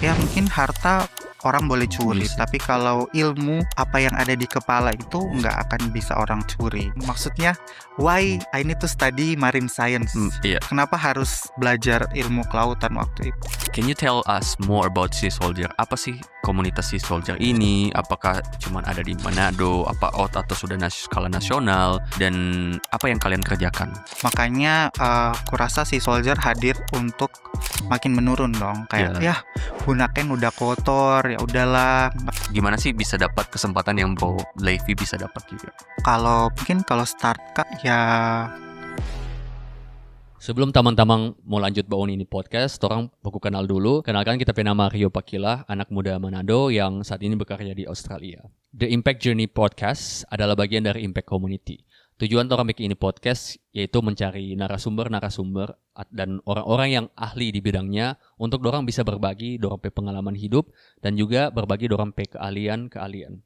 Ya mungkin harta orang boleh curi, Bisa. tapi kalau ilmu apa yang ada di kepala itu nggak akan bisa orang curi. Maksudnya, why I need to study marine science? Iya. Kenapa harus belajar ilmu kelautan waktu itu? Can you tell us more about Sea Soldier? Apa sih komunitas Sea Soldier ini? Apakah cuma ada di Manado? Atau sudah skala nasional? Dan apa yang kalian kerjakan? Makanya kurasa si Soldier hadir untuk makin menurun dong. Kayak ya Bunaken udah kotor, ya udahlah. Gimana sih bisa dapat kesempatan yang Bro Levi bisa dapat juga? Kalau start Kak ya. Sebelum teman-teman mau lanjut bawa ini podcast, orang baku kenal dulu. Kenalkan, kita punya Mario Pakila, anak muda Manado yang saat ini bekerja di Australia. The Impact Journey Podcast adalah bagian dari Impact Community. Tujuan orang bikin ini podcast yaitu mencari narasumber dan orang-orang yang ahli di bidangnya untuk dorang bisa berbagi dorang pengalaman hidup dan juga berbagi dorang keahlian.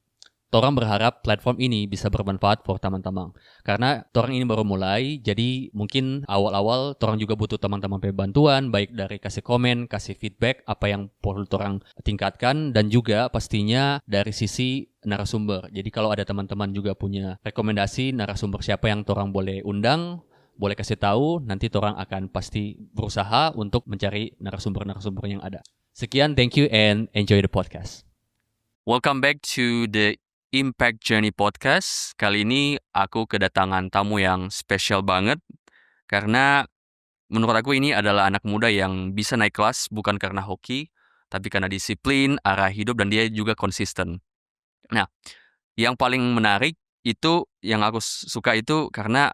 Torang berharap platform ini bisa bermanfaat for teman-teman. Karena torang ini baru mulai, jadi mungkin awal-awal torang juga butuh teman-teman bantuan, baik dari kasih komen, kasih feedback, apa yang perlu torang tingkatkan, dan juga pastinya dari sisi narasumber. Jadi kalau ada teman-teman juga punya rekomendasi narasumber siapa yang torang boleh undang, boleh kasih tahu, nanti torang akan pasti berusaha untuk mencari narasumber-narasumber yang ada. Sekian, thank you and enjoy the podcast. Welcome back to the Impact Journey Podcast. Kali ini aku kedatangan tamu yang spesial banget karena menurut aku ini adalah anak muda yang bisa naik kelas bukan karena hoki, tapi karena disiplin, arah hidup, dan dia juga konsisten. Nah, yang paling menarik itu, yang aku suka itu karena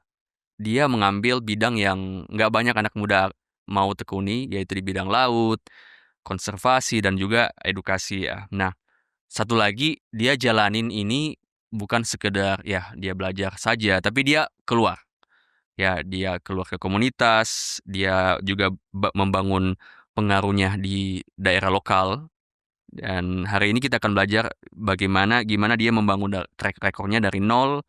dia mengambil bidang yang nggak banyak anak muda mau tekuni, yaitu di bidang laut, konservasi, dan juga edukasi ya. Nah, satu lagi, dia jalanin ini bukan sekedar ya dia belajar saja, tapi dia keluar. Ya, dia keluar ke komunitas, dia juga membangun pengaruhnya di daerah lokal. Dan hari ini kita akan belajar gimana dia membangun track recordnya dari nol,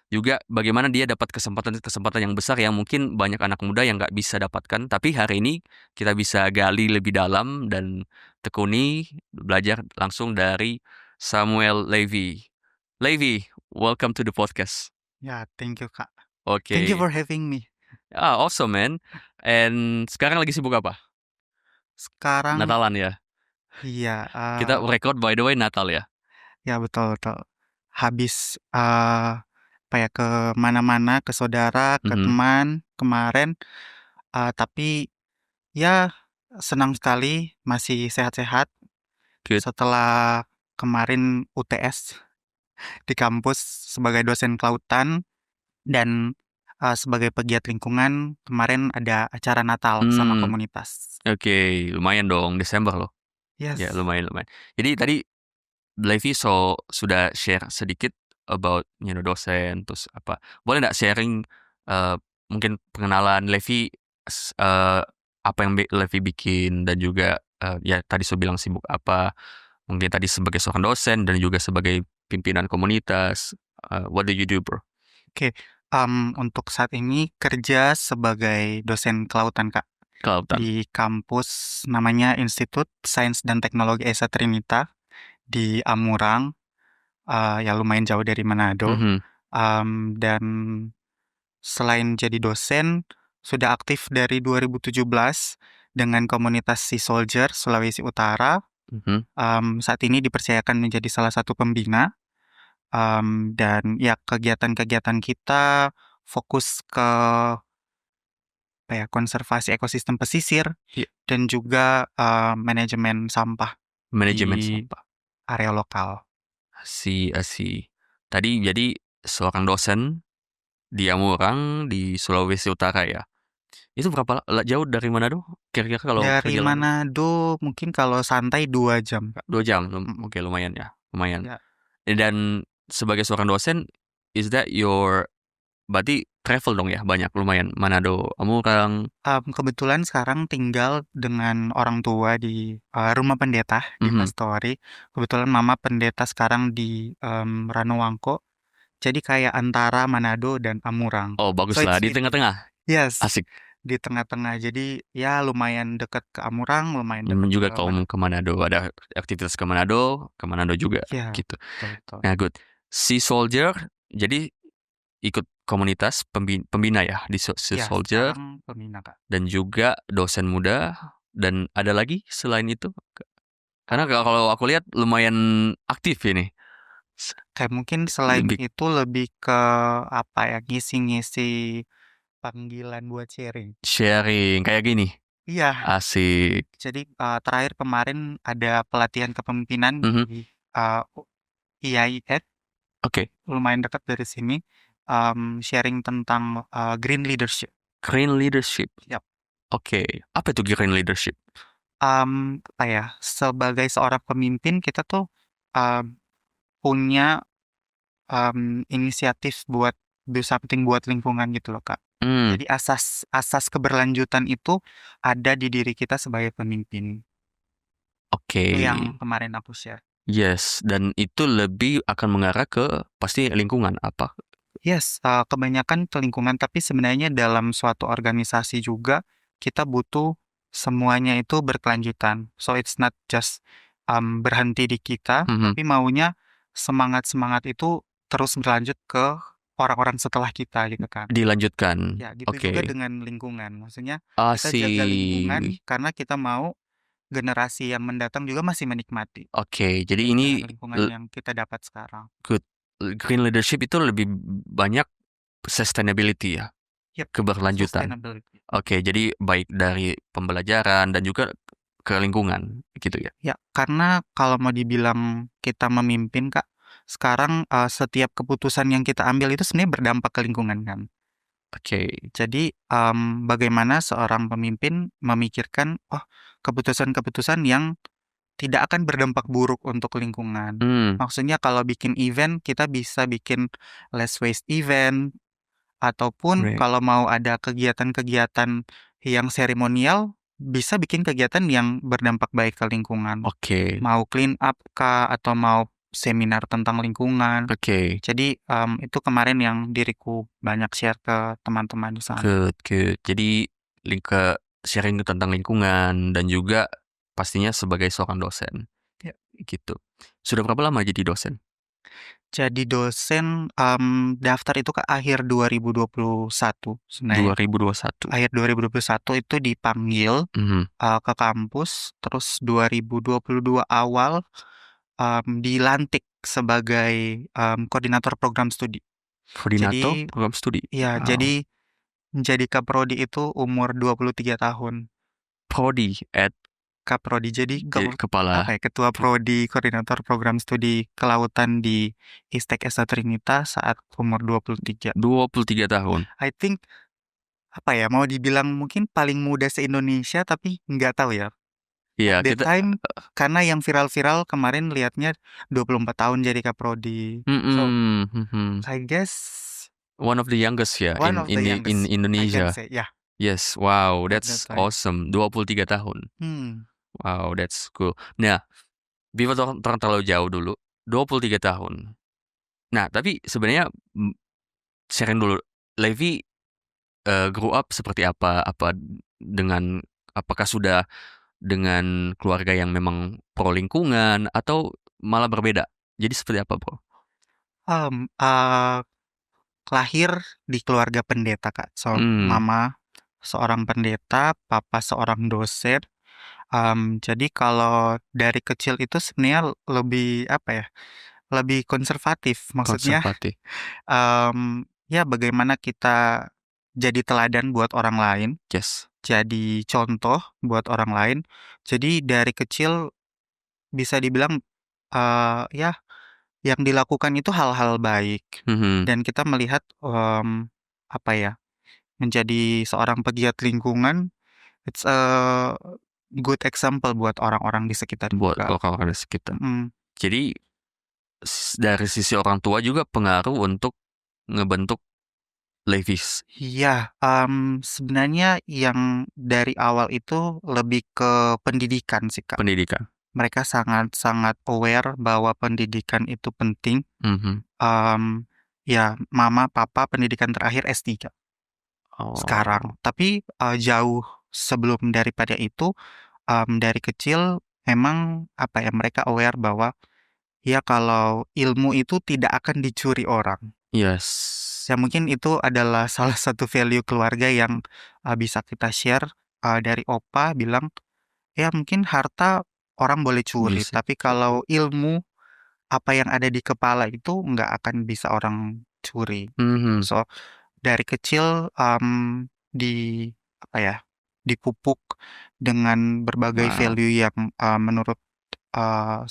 juga bagaimana dia dapat kesempatan yang besar yang mungkin banyak anak muda yang nggak bisa dapatkan. Tapi hari ini kita bisa gali lebih dalam dan tekuni, belajar langsung dari Samuel Levi. Levi, welcome to the podcast. Ya, thank you Kak. Okay. Thank you for having me. Awesome man. And sekarang lagi sibuk apa? Sekarang Natalan ya? Iya. Kita record by the way Natal ya? Ya betul. Habis ke mana-mana, ke saudara, ke teman kemarin. Tapi ya senang sekali masih sehat-sehat. Good. Setelah kemarin UTS di kampus sebagai dosen kelautan dan sebagai pegiat lingkungan, kemarin ada acara Natal sama komunitas. Oke, lumayan dong, Desember loh. Yes. Ya, lumayan. Jadi tadi Levi sudah share sedikit about dosen, terus apa. Boleh nggak sharing mungkin pengenalan Levi, apa yang Levi bikin, dan juga ya tadi bilang sibuk apa. Mungkin tadi sebagai seorang dosen dan juga sebagai pimpinan komunitas. What do you do, bro? Oke. Untuk saat ini kerja sebagai dosen kelautan, Kak. Kelautan. Di kampus namanya Institut Sains dan Teknologi Esa Trinita di Amurang, ya lumayan jauh dari Manado. Dan selain jadi dosen, sudah aktif dari 2017 dengan komunitas Sea Soldier Sulawesi Utara. Saat ini dipercayakan menjadi salah satu pembina. Dan ya kegiatan-kegiatan kita fokus ke konservasi ekosistem pesisir dan juga manajemen sampah di area lokal. Asih. Tadi jadi seorang dosen di Amurang di Sulawesi Utara ya. Itu berapa jauh dari Manado? Kira-kira kalau dari Manado mungkin kalau santai 2 jam, Kak. 2 jam. Oke, lumayan ya. Lumayan. Ya. Dan sebagai seorang dosen, is that your berarti travel dong ya, banyak lumayan Manado, Amurang. Kebetulan sekarang tinggal dengan orang tua di rumah pendeta di Pastori. Kebetulan mama pendeta sekarang di Ranowangko. Jadi kayak antara Manado dan Amurang. Oh, bagus lah, di tengah-tengah. Yes. Asik. di tengah-tengah. Jadi ya lumayan dekat ke Amurang, lumayan dekat Juga ke kaum ke Manado, ada aktivitas ke Manado juga Iya, gitu. betul. Nah, good. Sea Soldier, jadi ikut komunitas pembina ya di Sea Ya, Soldier, sekarang pembina, Kak. dan juga dosen muda, dan ada lagi selain itu? Karena kalau aku lihat lumayan aktif ini. Kayak mungkin selain Lebih itu lebih ke apa ya, ngisi-ngisi panggilan buat sharing. sharing kayak gini. Iya, Asik. jadi terakhir kemarin ada pelatihan kepemimpinan Mhm. di IAIN, Oke. lumayan dekat dari sini, sharing tentang green leadership. Green leadership. Yap. Oke. Apa itu green leadership? Apa ya, sebagai seorang pemimpin kita tuh punya inisiatif buat do something buat lingkungan gitu loh, Kak. Hmm, Jadi asas keberlanjutan itu ada di diri kita sebagai pemimpin. oke. Itu yang kemarin aku share. Yes, dan itu lebih akan mengarah ke pasti lingkungan apa? Yes, kebanyakan ke lingkungan, tapi sebenarnya dalam suatu organisasi juga kita butuh semuanya itu berkelanjutan. So it's not just berhenti di kita, Mhm. tapi maunya semangat-semangat itu terus berlanjut ke orang-orang setelah kita gitu kan. Dilanjutkan. Ya, gitu juga Oke. dengan lingkungan. Maksudnya kita jaga Asik. lingkungan karena kita mau generasi yang mendatang juga masih menikmati Oke, jadi ini keindahan lingkungan yang kita dapat sekarang. good. Green leadership itu lebih banyak sustainability ya, Yep, keberlanjutan. sustainability. Oke, jadi baik dari pembelajaran dan juga ke lingkungan gitu ya. Ya, karena kalau mau dibilang kita memimpin, Kak, sekarang setiap keputusan yang kita ambil itu sebenarnya berdampak ke lingkungan kan. Oke. Jadi bagaimana seorang pemimpin memikirkan, oh keputusan-keputusan yang tidak akan berdampak buruk untuk lingkungan. Hmm, Maksudnya kalau bikin event, kita bisa bikin less waste event, ataupun right. kalau mau ada kegiatan-kegiatan yang seremonial, bisa bikin kegiatan yang berdampak baik ke lingkungan. Oke. Mau clean up kah, atau mau seminar tentang lingkungan. Oke. Jadi itu kemarin yang diriku banyak share ke teman-teman di sana. Good, good. Jadi ke sharing tentang lingkungan dan juga pastinya sebagai seorang dosen. Ya. Gitu. Sudah berapa lama jadi dosen? Jadi dosen daftar itu ke akhir 2021 sebenarnya. 2021. Akhir 2021 itu dipanggil Mhm. ke kampus, terus 2022 awal dilantik sebagai koordinator program studi. Koordinator Jadi program studi. ya, Wow. jadi menjadi kaprodi itu umur 23 tahun. Prodi at Kaprodi jadi kepala ketua prodi koordinator program studi kelautan di Istek Esa Trinita saat umur 23. 23 tahun. I think apa ya, mau dibilang mungkin paling muda se-Indonesia, tapi nggak tahu ya. Iya, At that kita time, karena yang viral-viral kemarin lihatnya 24 tahun jadi kaprodi. So, mhm. I guess One of the youngest ya one in of the in youngest, in I can Indonesia. say, yeah, Yes, wow, at that that's time. awesome. 23 tahun. Hmm. Wow, that's cool. Nah, before terlalu jauh dulu, 23 tahun. Nah, tapi sebenarnya sharing dulu, Levi grow up seperti apa? Apakah sudah dengan keluarga yang memang pro lingkungan atau malah berbeda? Jadi seperti apa, Bro? Lahir di keluarga pendeta, Kak. So, Hmm, mama seorang pendeta, papa seorang dosen. Jadi kalau dari kecil itu sebenarnya lebih apa ya? Lebih konservatif. Maksudnya, konservatif. ya bagaimana kita jadi teladan buat orang lain, Yes. jadi contoh buat orang lain. Jadi dari kecil bisa dibilang ya yang dilakukan itu hal-hal baik Mhm. dan kita melihat apa ya, menjadi seorang pegiat lingkungan, it's a good example buat orang-orang di sekitar Buat juga. orang-orang di sekitar. Mhm. Jadi dari sisi orang tua juga pengaruh untuk ngebentuk Levis. Iya, sebenarnya yang dari awal itu lebih ke pendidikan sih, Kak. Pendidikan. Mereka sangat-sangat aware bahwa pendidikan itu penting. Mhm. Ya, mama, papa pendidikan terakhir S3. sekarang. Tapi jauh sebelum daripada itu, dari kecil memang mereka aware bahwa ya kalau ilmu itu tidak akan dicuri orang. Yes. Ya mungkin itu adalah salah satu value keluarga yang bisa kita share. Dari Opa bilang, ya mungkin harta orang boleh curi, Bisa. tapi kalau ilmu apa yang ada di kepala itu nggak akan bisa orang curi. So dari kecil di dipupuk dengan berbagai Wow. value yang menurut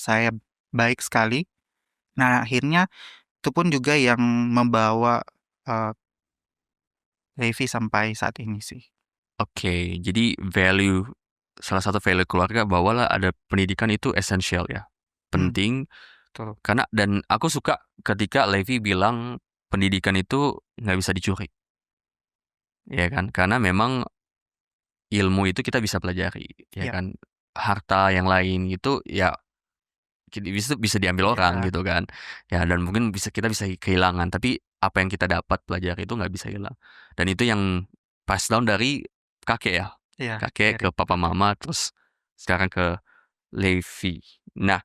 saya baik sekali. Nah akhirnya itu pun juga yang membawa Levi sampai saat ini sih. Oke, jadi salah satu value keluarga bahwa ada pendidikan itu esensial ya, penting. Betul. Karena dan aku suka ketika Levi bilang pendidikan itu nggak bisa dicuri, ya kan? Karena memang ilmu itu kita bisa pelajari, ya Ya. kan? Harta yang lain itu ya bisa diambil orang Ya. gitu kan, ya dan mungkin kita bisa kehilangan, tapi apa yang kita dapat pelajari itu nggak bisa hilang. Dan itu yang pass down dari kakek ya, Ya, kakek dari ke papa kakek. mama terus sekarang ke Levi. Nah,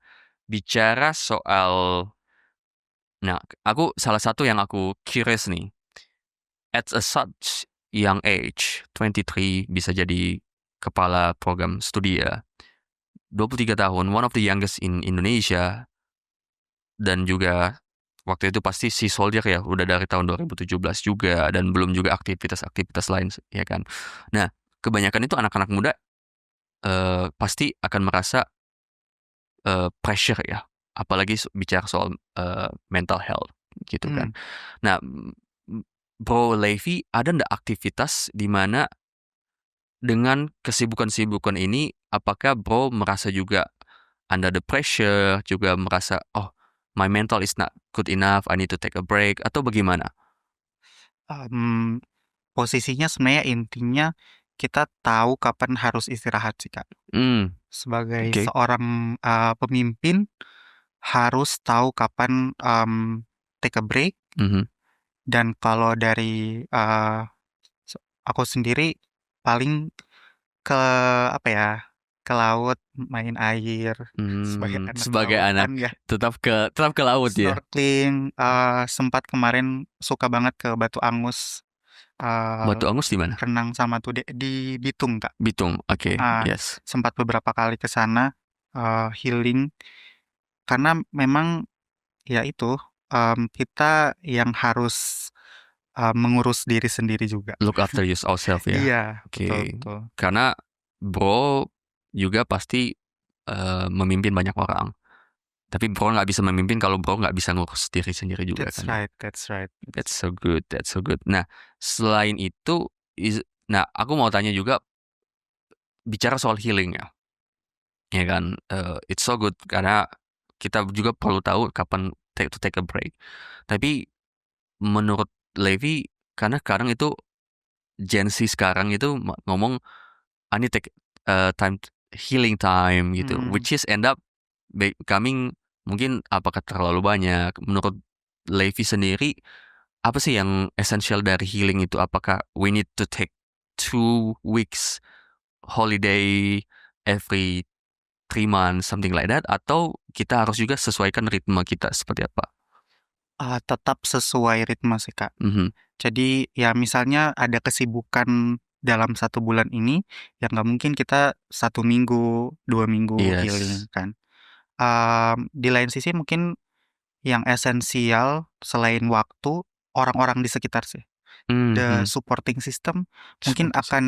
bicara soal, aku salah satu yang aku curious nih, at such young age, 23 bisa jadi kepala program studi ya, 23 tahun, one of the youngest in Indonesia. Dan juga waktu itu pasti si Soldier ya udah dari tahun 2017 juga dan belum juga aktivitas-aktivitas lain ya kan. Nah, kebanyakan itu anak-anak muda pasti akan merasa pressure ya, apalagi bicara soal mental health gitu kan. Nah, Bro Levi ada nggak aktivitas di mana dengan kesibukan-kesibukan ini apakah Bro merasa juga under the pressure, juga merasa my mental is not good enough, I need to take a break, atau bagaimana? Posisinya sebenarnya intinya kita tahu kapan harus istirahat sih Kak. Sebagai Oke. seorang pemimpin harus tahu kapan take a break. Dan kalau dari aku sendiri paling ke ke laut, main air Sebagai anak lautan ya. tetap ke laut ya. Snorkeling, sempat kemarin suka banget ke Batu Angus. Batu Angus di mana? Renang sama tuh di Bitung Kak. Bitung, oke, yes. Sempat beberapa kali ke sana healing karena memang ya itu kita yang harus mengurus diri sendiri juga. Look after yourself ya. Iya, Oke. betul. Karena Bro juga pasti memimpin banyak orang. Tapi Bro nggak bisa memimpin kalau Bro nggak bisa ngurus diri sendiri juga That's kan. right. That's so good. Nah, selain itu, aku mau tanya juga bicara soal healing ya kan. It's so good karena kita juga perlu tahu kapan take a break. Tapi menurut Levi, karena sekarang itu Gen Z sekarang itu ngomong I need take healing time gitu, which is end up becoming mungkin apakah terlalu banyak. Menurut Levi sendiri, apa sih yang esensial dari healing itu? Apakah we need to take 2 weeks holiday every 3 months, something like that, atau kita harus juga sesuaikan ritme kita seperti apa? Tetap sesuai ritme sih Kak. Jadi ya misalnya ada kesibukan dalam 1 bulan ini, ya nggak mungkin kita 1 minggu, 2 minggu healing kan. Di lain sisi mungkin yang esensial selain waktu, orang-orang di sekitar sih. The supporting system mungkin akan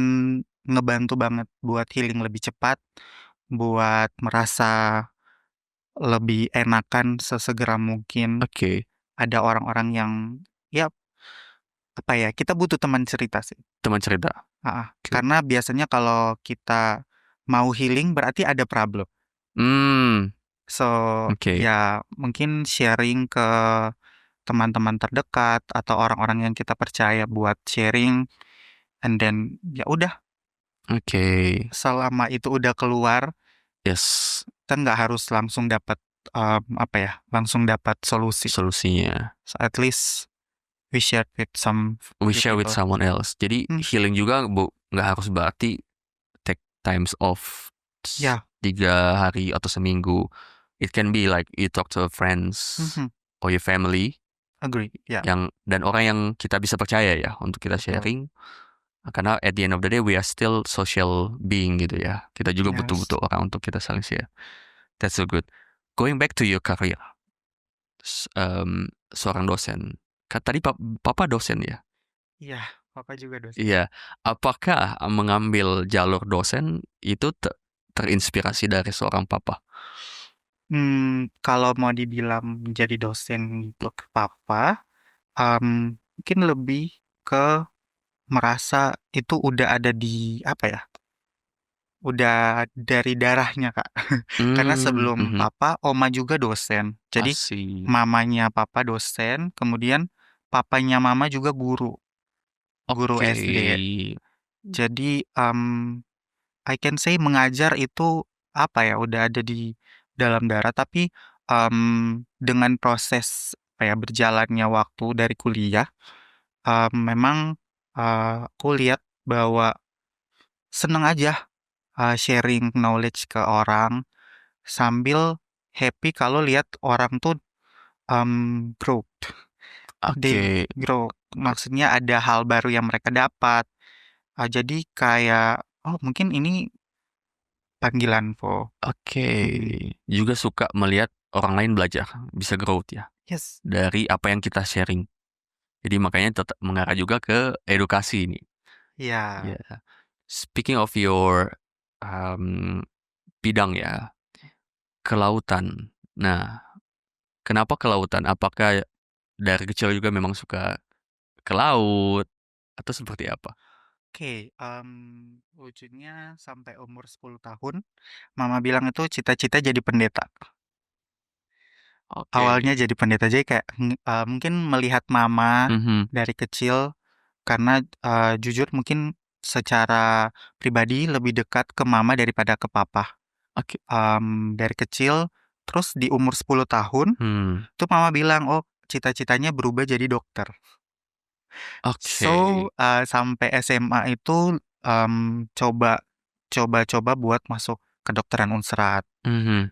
ngebantu banget buat healing lebih cepat, buat merasa lebih enakan sesegera mungkin. Oke. Ada orang-orang yang ya kita butuh teman cerita sih. Teman cerita. Karena biasanya kalau kita mau healing berarti ada problem. So, ya mungkin sharing ke teman-teman terdekat atau orang-orang yang kita percaya buat sharing, and then ya udah. Selama itu udah keluar, yes, kan nggak harus langsung dapat langsung dapat solusinya. So at least we share with We share with people. someone else. Jadi healing juga nggak harus berarti take times off Yeah. 3 hari atau seminggu. It can be like you talk to friends or your family. Agree. Yeah. Dan orang yang kita bisa percaya ya untuk kita sharing. Karena at the end of the day we are still social being gitu ya. Kita juga butuh orang untuk kita saling share. That's so good. Going back to your career. Seorang dosen. Tadi papa dosen ya? Iya, papa juga dosen. Iya. Apakah mengambil jalur dosen itu terinspirasi dari seorang papa? Kalau mau dibilang menjadi dosen untuk papa, mungkin lebih ke merasa itu udah ada di apa ya? Udah dari darahnya, Kak. Karena sebelum papa, oma juga dosen. Jadi mamanya papa dosen, kemudian papanya mama juga guru SD. Jadi I can say mengajar itu apa ya? Udah ada di dalam darah, tapi dengan proses berjalannya waktu dari kuliah, memang aku lihat bahwa seneng aja sharing knowledge ke orang sambil happy kalau lihat orang tuh grow. They grow. Maksudnya ada hal baru yang mereka dapat. Jadi kayak mungkin ini panggilanku. Juga suka melihat orang lain belajar, bisa growth ya. Yes. Dari apa yang kita sharing. Jadi makanya tetap mengarah juga ke edukasi ini. Iya. Yeah. Speaking of your bidang ya, kelautan. Nah, kenapa kelautan? Apakah dari kecil juga memang suka ke laut atau seperti apa? Wujudnya sampai umur 10 tahun, mama bilang itu cita-cita jadi pendeta. Awalnya jadi pendeta, jadi kayak mungkin melihat mama dari kecil, karena jujur mungkin secara pribadi lebih dekat ke mama daripada ke papa. Dari kecil, terus di umur 10 tahun, tuh mama bilang, cita-citanya berubah jadi dokter. So, sampai SMA itu coba buat masuk kedokteran Unsrat.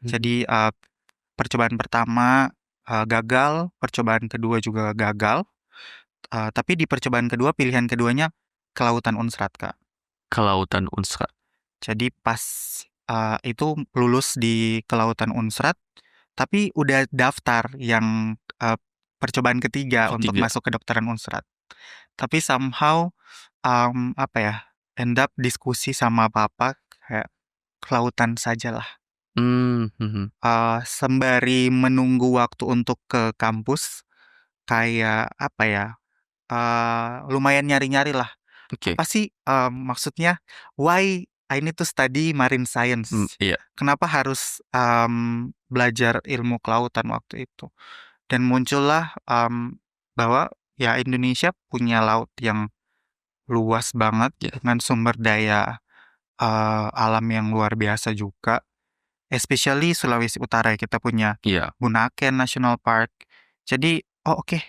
Jadi percobaan pertama gagal, percobaan kedua juga gagal. Tapi di percobaan kedua, pilihan keduanya kelautan Unsrat, Kak. Kelautan Unsrat. Jadi pas itu lulus di kelautan Unsrat, tapi udah daftar yang percobaan ketiga untuk masuk kedokteran Unsrat. Tapi somehow end up diskusi sama papa kayak kelautan sajalah. Sembari menunggu waktu untuk ke kampus, kayak lumayan nyari-nyari lah. Apa sih maksudnya? Why I need to study marine science? Kenapa harus belajar ilmu kelautan waktu itu? Dan muncullah bahwa ya Indonesia punya laut yang luas banget dengan sumber daya alam yang luar biasa juga. Especially Sulawesi Utara, kita punya Bunaken National Park. Jadi oke,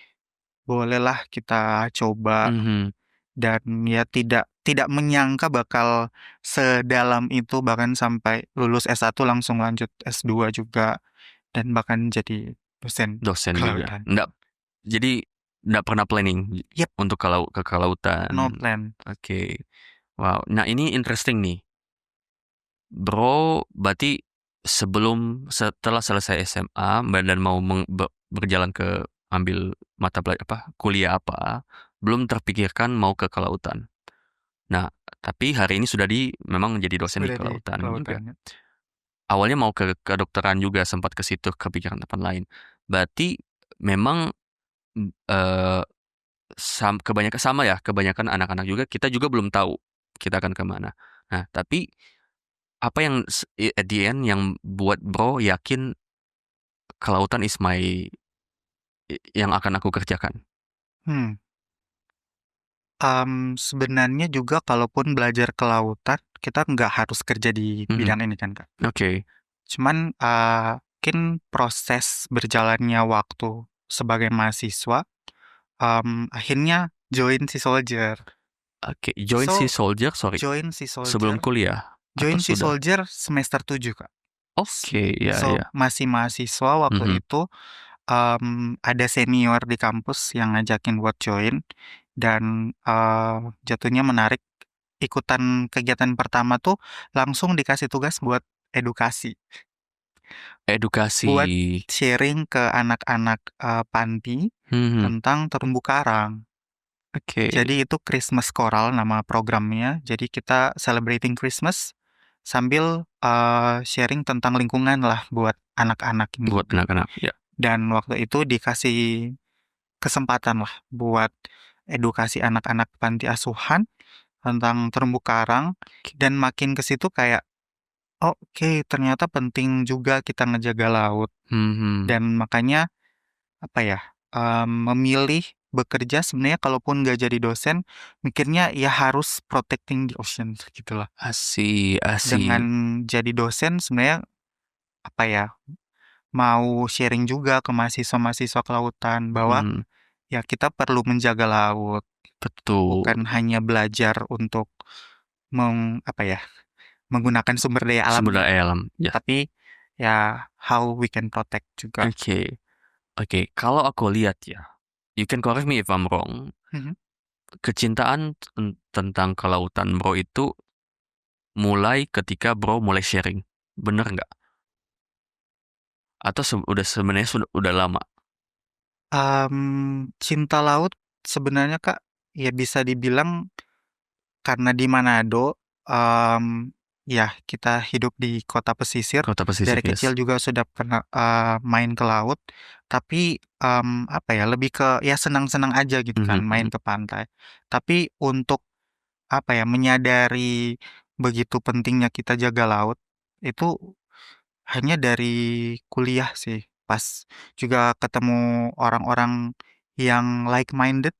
bolehlah kita coba. Dan ya tidak menyangka bakal sedalam itu, bahkan sampai lulus S1 langsung lanjut S2 juga, dan bahkan jadi dosen juga. Jadi nggak pernah planning untuk ke kelautan. No plan. Wow. Nah, ini interesting nih. Bro, berarti setelah selesai SMA dan mau berjalan ke ambil mata pelajaran kuliah apa, belum terpikirkan mau ke kelautan. Nah, tapi hari ini memang menjadi dosen di kelautan juga. Awalnya mau ke kedokteran juga, sempat ke situ, kepikiran tempat lain. Berarti memang kebanyakan anak-anak juga, kita juga belum tahu kita akan kemana. Nah, tapi apa yang at the end yang buat bro yakin kelautan is yang akan aku kerjakan? Sebenarnya juga kalaupun belajar kelautan, kita nggak harus kerja di bidang ini kan, Kak. Cuman mungkin proses berjalannya waktu sebagai mahasiswa, akhirnya join Sea Soldier. Oke, join So, Sea Soldier, sorry. Join Sea Sebelum Soldier. kuliah atau Join Sea sudah? Soldier semester 7, Kak. Oke, ya, So, ya. masih mahasiswa waktu Mhm. itu, ada senior di kampus yang ngajakin buat join dan, jatuhnya menarik. Ikutan kegiatan pertama tuh langsung dikasih tugas buat edukasi, Edukasi. buat sharing ke anak-anak, panti Mhm. tentang terumbu karang. Oke. Jadi itu Christmas Choral nama programnya. Jadi kita celebrating Christmas sambil, sharing tentang lingkungan lah buat anak-anak ini. Buat anak-anak, ya. Dan waktu itu dikasih kesempatan lah buat edukasi anak-anak panti asuhan tentang terumbu karang dan makin ke situ kayak, oke, ternyata penting juga kita ngejaga laut Mhm. dan makanya apa ya, memilih bekerja sebenarnya kalaupun nggak jadi dosen, mikirnya ya harus protecting the ocean gitulah. I Dengan see. jadi dosen sebenarnya apa ya, mau sharing juga ke mahasiswa-mahasiswa kelautan bahwa Mhm. ya kita perlu menjaga laut, Betul. bukan hanya belajar untuk apa ya, menggunakan sumber daya alam Sumber ya, daya alam, ya. tapi ya how we can protect juga. Oke. Oke, kalau aku lihat ya, you can correct me if I'm wrong, Mhm. kecintaan tentang kelautan Bro itu mulai ketika Bro mulai sharing, bener nggak? Atau sebenarnya udah lama? Cinta laut sebenarnya, Kak, ya bisa dibilang karena di Manado, ya kita hidup di kota pesisir, Kota pesisir, dari kecil yes. juga sudah pernah, main ke laut, tapi, apa ya, lebih ke ya senang-senang aja gitu kan main Mhm. ke pantai. Tapi untuk, apa ya, menyadari begitu pentingnya kita jaga laut, itu hanya dari kuliah sih, pas juga ketemu orang-orang yang like-minded,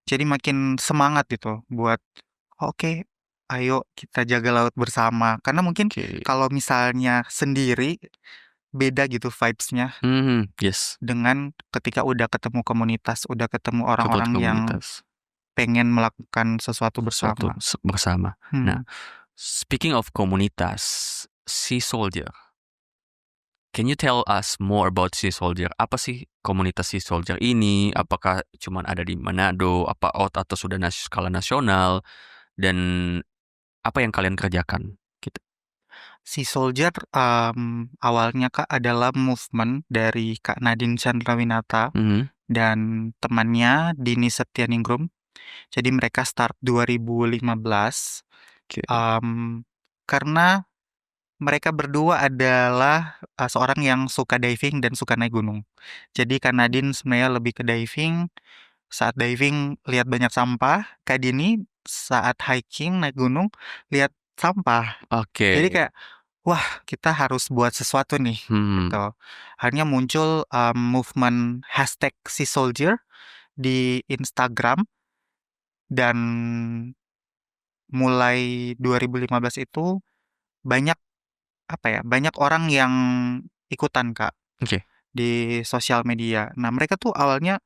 jadi makin semangat gitu buat, "Oke, ayo kita jaga laut bersama." Karena mungkin Oke. kalau misalnya sendiri, beda gitu vibes-nya Yes. dengan ketika udah ketemu komunitas, udah ketemu Kebut orang-orang yang komunitas. pengen melakukan sesuatu Sesuatu bersama. bersama. Nah, Hmm. speaking of komunitas, Sea Soldier. Can you tell us more about Sea Soldier? Apa sih komunitas Sea Soldier ini? Apakah cuman ada di Manado, atau sudah skala nasional? Dan apa yang kalian kerjakan? Gitu. Sea Soldier, awalnya Kak adalah movement dari Kak Nadine Chandrawinata Mhm. dan temannya Dini Septianingrum. Jadi mereka start 2015, Oke. karena mereka berdua adalah, seorang yang suka diving dan suka naik gunung. Jadi Kak Nadine sebenarnya lebih ke diving, saat diving lihat banyak sampah, Kak Dini saat hiking naik gunung lihat sampah. Oke. Jadi kayak, wah kita harus buat sesuatu nih, Hmm. gitu. Akhirnya muncul, movement #SeaSoldier di Instagram dan mulai 2015 itu banyak, apa ya, banyak orang yang ikutan, Kak, Oke. di sosial media. Nah, mereka tuh awalnya,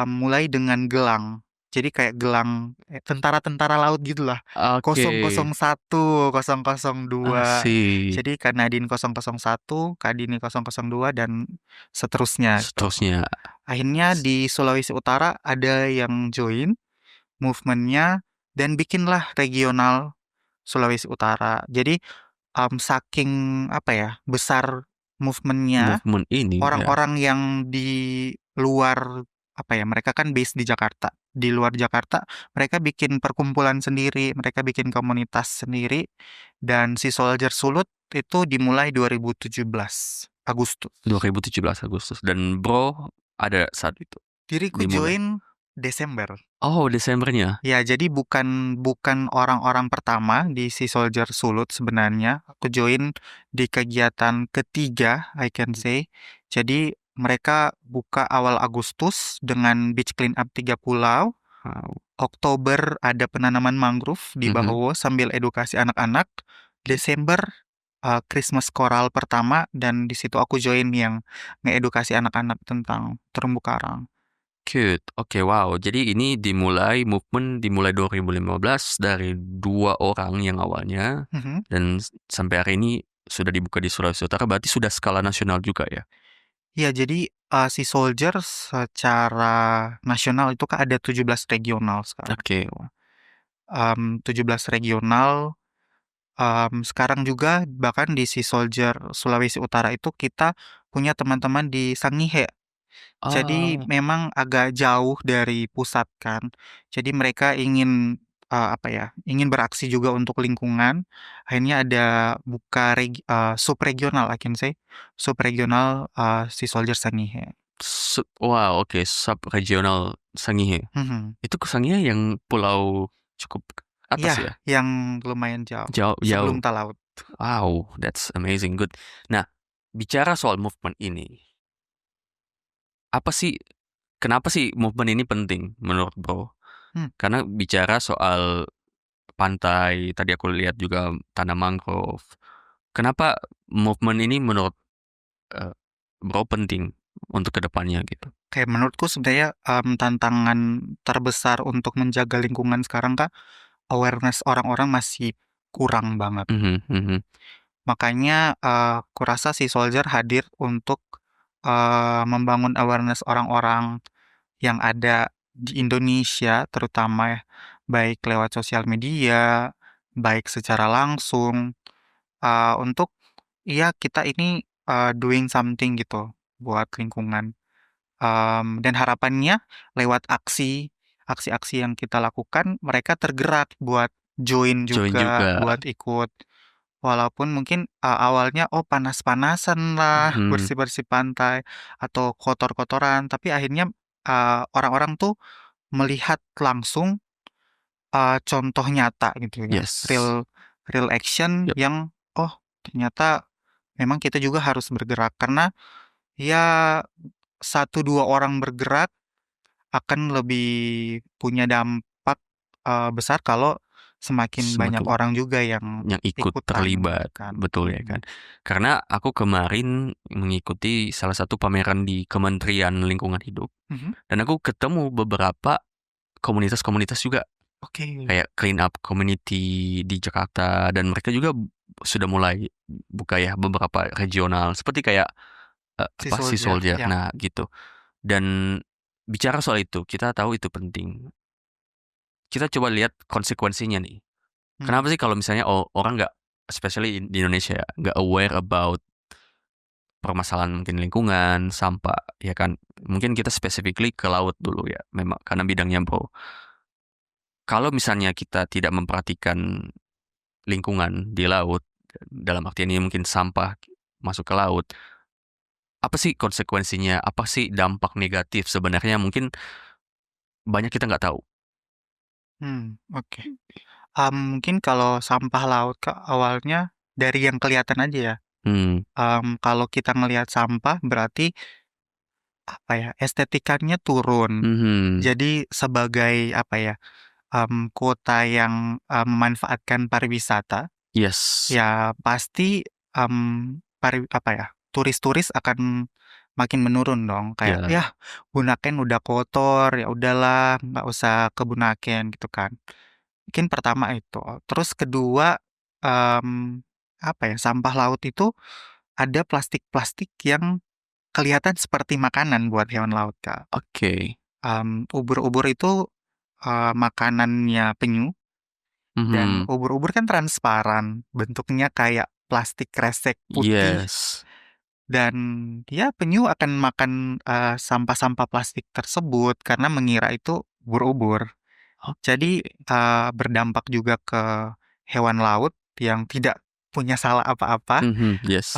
mulai dengan gelang. Jadi kayak gelang, tentara-tentara laut gitulah, Oke. 001, 002. Asik. Jadi Kak Nadine 001, Kak Dini 002, dan seterusnya gitu. Seterusnya. Akhirnya di Sulawesi Utara ada yang join movement-nya dan bikinlah regional Sulawesi Utara. Jadi, saking apa ya, besar movement-nya, Movement ini ya. orang-orang yang di luar, apa ya, mereka kan base di Jakarta. Di luar Jakarta, mereka bikin perkumpulan sendiri, mereka bikin komunitas sendiri, dan si Soldier Sulut itu dimulai 2017 Agustus. 2017 Agustus. Dan Bro ada saat itu Diriku dimulai. join Desember. Oh, Desembernya. Ya, jadi bukan orang-orang pertama di Sea Soldier Sulut sebenarnya. Aku join di kegiatan ketiga, I can say. Jadi mereka buka awal Agustus dengan beach clean up 3 pulau. Wow. Oktober ada penanaman mangrove di Bahowo sambil edukasi anak-anak. Desember Christmas Choral pertama dan di situ aku join yang ngedukasi anak-anak tentang terumbu karang. Good. Oke, wow. Jadi ini movement dimulai 2015 dari 2 orang yang awalnya Mhm. dan sampai hari ini sudah dibuka di Sulawesi Utara, berarti sudah skala nasional juga ya? Iya, jadi, Sea Soldier secara nasional itu kan ada 17 regional sekarang. Oke. 17 regional, sekarang juga bahkan di Sea Soldier Sulawesi Utara itu kita punya teman-teman di Sangihe. Jadi Ah, memang agak jauh dari pusat kan. Jadi mereka ingin, ingin beraksi juga untuk lingkungan. Akhirnya ada buka subregional, I can say, subregional, Sea Soldier Sangihe. wow, oke, sub-regional Sangihe. Mhm. Itu ke Sangihe yang pulau cukup Iya, atas ya? yang lumayan jauh, Jauh jauh. sebelum Talaut. Wow, that's amazing, good. Nah, bicara soal movement ini, apa sih kenapa sih movement ini penting menurut Bro? Hmm, Karena bicara soal pantai, tadi aku lihat juga tanah mangrove. Kenapa movement ini menurut, eee, Bro penting untuk kedepannya gitu? kayak menurutku sebenarnya, tantangan terbesar untuk menjaga lingkungan sekarang Kak, awareness orang-orang masih kurang banget. Mhm mhm. Makanya, kurasa si Soldier hadir untuk, membangun awareness orang-orang yang ada di Indonesia terutama ya, baik lewat sosial media, baik secara langsung, untuk iya kita ini, doing something gitu buat lingkungan. Dan harapannya lewat aksi-aksi yang kita lakukan mereka tergerak buat join Join juga, juga. buat ikut. Walaupun mungkin, awalnya, oh panas-panasan lah, Mhm. bersih-bersih pantai, atau kotor-kotoran, tapi akhirnya, orang-orang tuh melihat langsung, contoh nyata gitu ya, Yes. real real action Yap. yang, oh ternyata memang kita juga harus bergerak. Karena ya satu 2 orang bergerak akan lebih punya dampak, besar kalau semakin banyak Semakin orang juga yang yang ikut ikutan gitu terlibat, kan. betul ya kan. Mhm. Karena aku kemarin mengikuti salah satu pameran di Kementerian Lingkungan Hidup Mhm. dan aku ketemu beberapa komunitas-komunitas juga, Oke. kayak clean up community di Jakarta dan mereka juga sudah mulai buka ya beberapa regional seperti kayak, Sea Sea Soldier, Soldier, ya. nah gitu. Dan bicara soal itu, kita tahu itu penting. Kita coba lihat konsekuensinya nih. Mhm. Kenapa sih kalau misalnya orang nggak, especially di Indonesia ya, nggak aware about permasalahan mungkin lingkungan, sampah, ya kan? Mungkin kita specifically ke laut dulu ya, memang karena bidangnya Bro. Kalau misalnya kita tidak memperhatikan lingkungan di laut, dalam artian ini mungkin sampah masuk ke laut, apa sih konsekuensinya? Apa sih dampak negatif sebenarnya? Mungkin banyak kita nggak tahu. Oke. Mungkin kalau sampah laut, Kak, awalnya dari yang kelihatan aja ya. Hmm, Kalau kita ngelihat sampah berarti, apa ya, estetikanya turun. mhm, Jadi sebagai, apa ya, kota yang, memanfaatkan pariwisata, yes, ya pasti, apa ya, turis-turis akan makin menurun dong. Kayak, ya, "Yah, Bunaken udah kotor, ya udahlah nggak usah ke Bunaken," gitu kan. Mungkin pertama itu. Terus kedua, mmm, apa ya, sampah laut itu ada plastik-plastik yang kelihatan seperti makanan buat hewan laut, Kak. oke, Ubur-ubur itu, makanannya penyu dan mhm, ubur-ubur kan transparan, bentuknya kayak plastik kresek putih yes, dan ya penyu akan makan, sampah-sampah plastik tersebut karena mengira itu ubur-ubur. oke, Jadi, berdampak juga ke hewan laut yang tidak punya salah apa-apa, mhm, yes,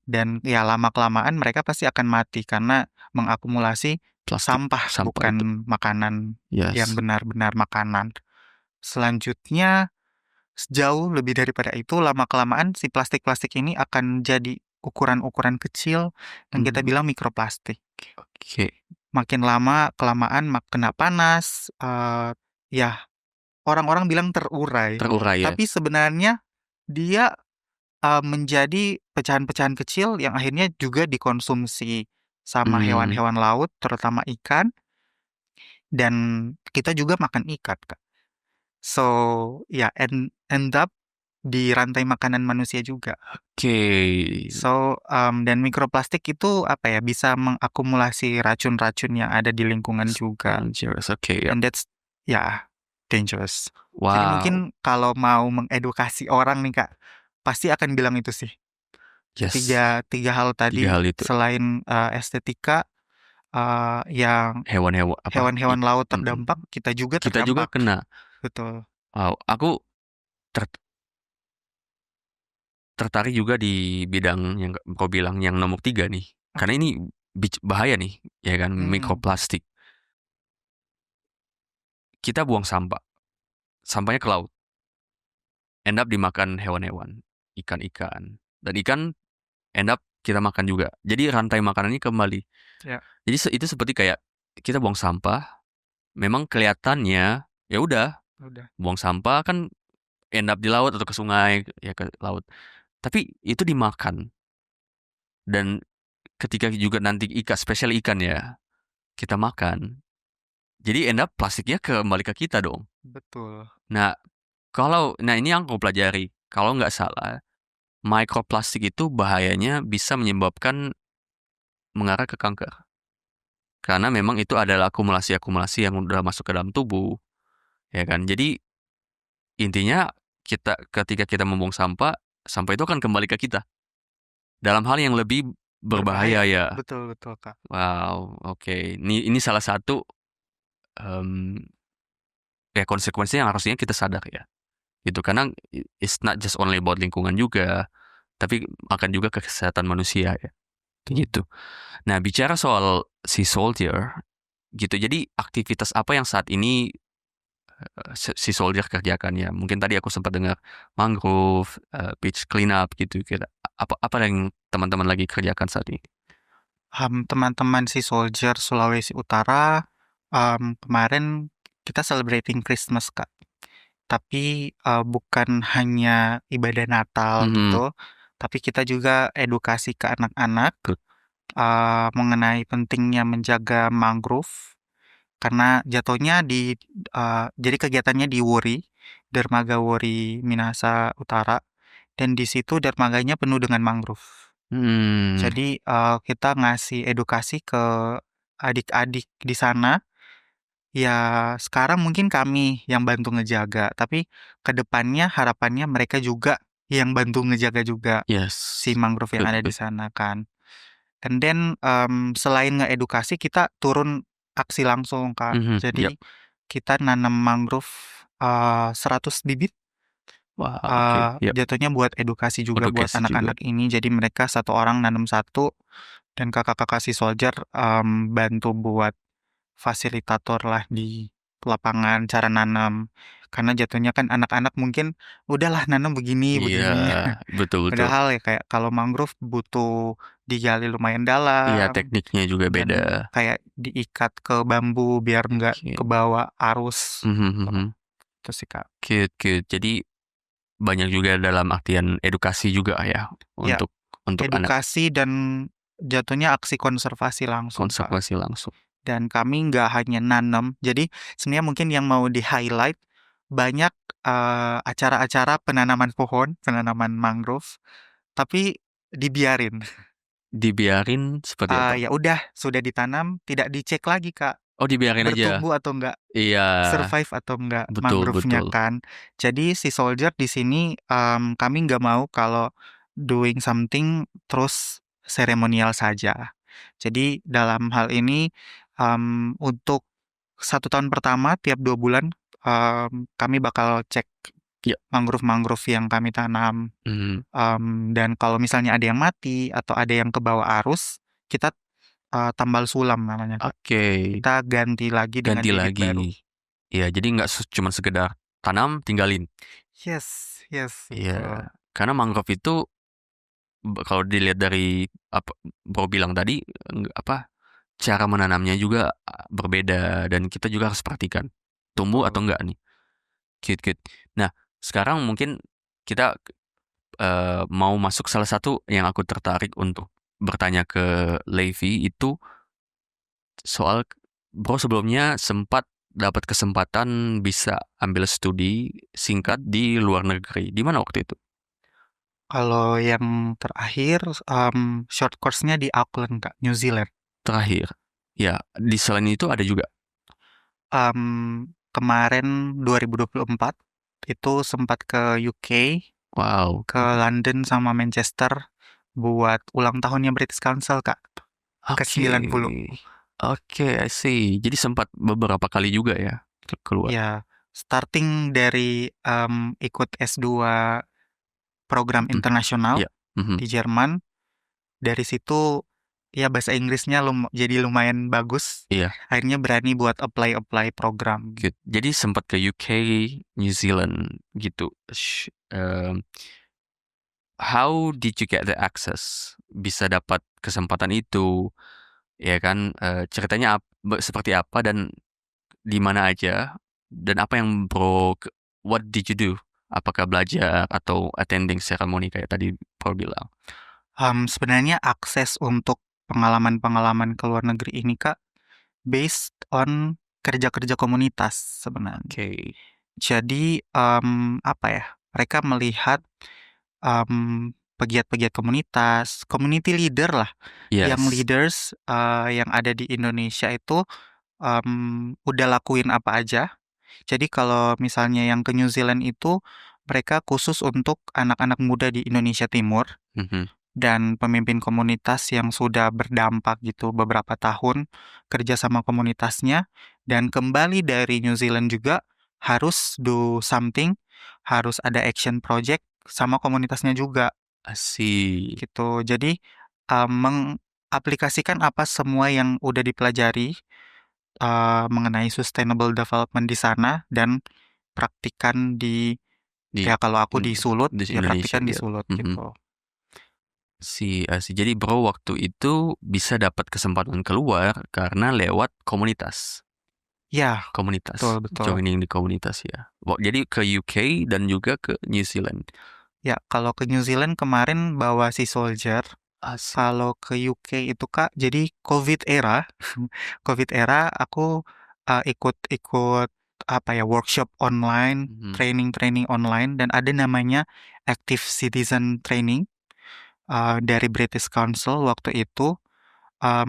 dan ya lama-kelamaan mereka pasti akan mati karena mengakumulasi plastik sampah, sampah itu, bukan makanan yang yes, benar-benar makanan. Selanjutnya, jauh lebih daripada itu, lama-kelamaan si plastik-plastik ini akan jadi ukuran-ukuran kecil yang kita mhm, bilang mikroplastik. oke, Makin lama kelamaan kena panas, ya orang-orang bilang terurai, terurai ya, tapi sebenarnya dia, menjadi pecahan-pecahan kecil yang akhirnya juga dikonsumsi sama mmm, hewan-hewan laut, terutama ikan, dan kita juga makan ikan, Kak. So, ya end up di rantai makanan manusia juga. Oke. So, dan mikroplastik itu apa ya, bisa mengakumulasi racun-racun yang ada di lingkungan juga. Dangerous. Oke, ya. And that's dangerous. Jadi Wow. mungkin kalau mau mengedukasi orang nih, Kak, pasti akan bilang itu sih. Yes. Tiga hal tadi, Tiga hal itu. selain estetika, yang Hewan-hewan apa? hewan-hewan laut terdampak, kita juga Kita juga terdampak. kena. Betul. Wow, aku tertarik juga di bidang yang kau bilang yang nomor 3 nih. Karena ini bahaya nih, ya kan, mikroplastik. Kita buang sampah. Sampahnya ke laut. End up dimakan hewan-hewan, ikan-ikan. Dan ikan end up kita makan juga. Jadi rantai makanannya kembali. Ya. Jadi itu seperti kayak kita buang sampah, memang kelihatannya ya udah buang sampah kan end up di laut atau ke sungai, ya ke laut. Tapi itu dimakan. Dan ketika juga nanti spesial ikan ya, kita makan. Jadi end up plastiknya kembali ke kita dong. Betul. Nah, ini yang aku pelajari. Kalau nggak salah, mikroplastik itu bahayanya bisa menyebabkan mengarah ke kanker. Karena memang itu adalah akumulasi-akumulasi yang udah masuk ke dalam tubuh. Ya kan? Jadi intinya ketika kita membuang sampah itu akan kembali ke kita. Dalam hal yang lebih berbahaya ya. Betul, Kak. Wow, oke. Ini salah satu konsekuensinya yang harusnya kita sadar ya. Gitu, karena it's not just only about lingkungan juga, tapi akan juga ke kesehatan manusia ya. Gitu. Nah, bicara soal Sea Soldier gitu. Jadi aktivitas apa yang saat ini Sea Soldier kerjakan ya? Mungkin tadi aku sempat dengar mangrove, beach cleanup gitu kira. Apa yang teman-teman lagi kerjakan saat ini? Teman-teman Sea Soldier Sulawesi Utara, kemarin kita celebrating Christmas, Kak. Tapi bukan hanya ibadah Natal gitu, tapi kita juga edukasi ke anak-anak mengenai pentingnya menjaga mangrove, karena jatuhnya jadi kegiatannya di Wuri, Dermaga Wuri Minahasa Utara, dan di situ dermaganya penuh dengan mangrove. Jadi kita ngasih edukasi ke adik-adik di sana. Ya, sekarang mungkin kami yang bantu ngejaga, tapi kedepannya harapannya mereka juga yang bantu ngejaga juga si mangrove yang ada di sana kan. And then selain ngeedukasi, kita turun aksi langsung, Kak. Jadi kita nanam mangrove 100 bibit. Jatuhnya buat edukasi juga buat anak-anak ini. Jadi mereka satu orang nanam satu, dan kakak-kakak Sea Soldier bantu buat fasilitator lah di lapangan cara nanam, karena jatuhnya kan anak-anak mungkin udahlah nanam begini. Betul. Padahal ya kayak kalau mangrove butuh digali lumayan dalam. Iya, tekniknya juga beda. Kayak diikat ke bambu biar nggak kebawa arus. Itu sih, Kak. Cute. Jadi banyak juga dalam artian edukasi juga ya untuk edukasi anak. Dan jatuhnya aksi konservasi langsung. Dan kami nggak hanya nanam. Jadi sebenarnya mungkin yang mau di-highlight banyak acara-acara penanaman pohon, penanaman mangrove, tapi dibiarin. Dibiarin seperti apa? Ya udah, sudah ditanam, tidak dicek lagi, Kak. Oh, dibiarin aja. Bertumbuh atau enggak? Iya. Survive atau enggak mangrove-nya kan. Jadi Sea Soldier di sini kami nggak mau kalau doing something terus seremonial saja. Jadi dalam hal ini untuk 1 tahun pertama tiap 2 bulan kami bakal cek mangrove-mangrove yang kami tanam. Dan kalau misalnya ada yang mati atau ada yang kebawa arus, kita tambal sulam namanya, Kak. Kita ganti lagi dengan bibit baru. Iya, jadi nggak cuma sekedar tanam tinggalin. Yes. Iya, karena mangrove itu kalau dilihat dari apa Bro bilang tadi, cara menanamnya juga berbeda, dan kita juga harus perhatikan tumbuh atau enggak nih. Cute. Nah, sekarang mungkin kita mau masuk salah satu yang aku tertarik untuk bertanya ke Levi, itu soal Bro sebelumnya sempat dapat kesempatan bisa ambil studi singkat di luar negeri. Di mana waktu itu? Kalau yang terakhir, short course-nya di Auckland, Kak, New Zealand. Terakhir. Ya, di selain itu ada juga. Kemarin 2024 itu sempat ke UK, Wow. ke London sama Manchester buat ulang tahunnya British Council, Kak, ke Oke. 90. Oke, I see. Jadi sempat beberapa kali juga ya keluar. Ya, starting dari ikut S2 program Mhm. internasional Ya. Mhm. di Jerman. Dari situ ya bahasa Inggrisnya jadi lumayan bagus. Iya. Akhirnya berani buat apply program. Good. Jadi sempat ke UK, New Zealand gitu. How did you get the access? Bisa dapat kesempatan itu, ya kan? Ceritanya seperti apa dan di mana aja? Dan apa yang what did you do? Apakah belajar atau attending ceremony kayak tadi Bro bilang? Sebenarnya akses untuk pengalaman-pengalaman ke luar negeri ini, Kak, based on kerja-kerja komunitas sebenarnya. Oke. Jadi apa ya? Mereka melihat pegiat-pegiat komunitas, community leader lah, yang Yes. leaders yang ada di Indonesia itu udah lakuin apa aja. Jadi kalau misalnya yang ke New Zealand itu mereka khusus untuk anak-anak muda di Indonesia Timur Mhm. dan pemimpin komunitas yang sudah berdampak gitu beberapa tahun kerja sama komunitasnya dan kembali dari New Zealand juga harus do something, harus ada action project sama komunitasnya juga I see. gitu. Jadi mengaplikasikan apa semua yang udah dipelajari mengenai sustainable development di sana dan praktikan Di ya kalau aku di Sulut, di ya Indonesia praktikan di ya. Sulut Mhm. gitu. Jadi Bro waktu itu bisa dapat kesempatan keluar karena lewat komunitas. Ya, betul, betul. Joining di komunitas ya. Jadi ke UK dan juga ke New Zealand. Ya, kalau ke New Zealand kemarin bawa Sea Soldier. Asik. Kalau ke UK itu, Kak, jadi COVID era, COVID era aku ikut apa ya, workshop online, Mhm. training-training online dan ada namanya Active Citizen Training dari British Council waktu itu.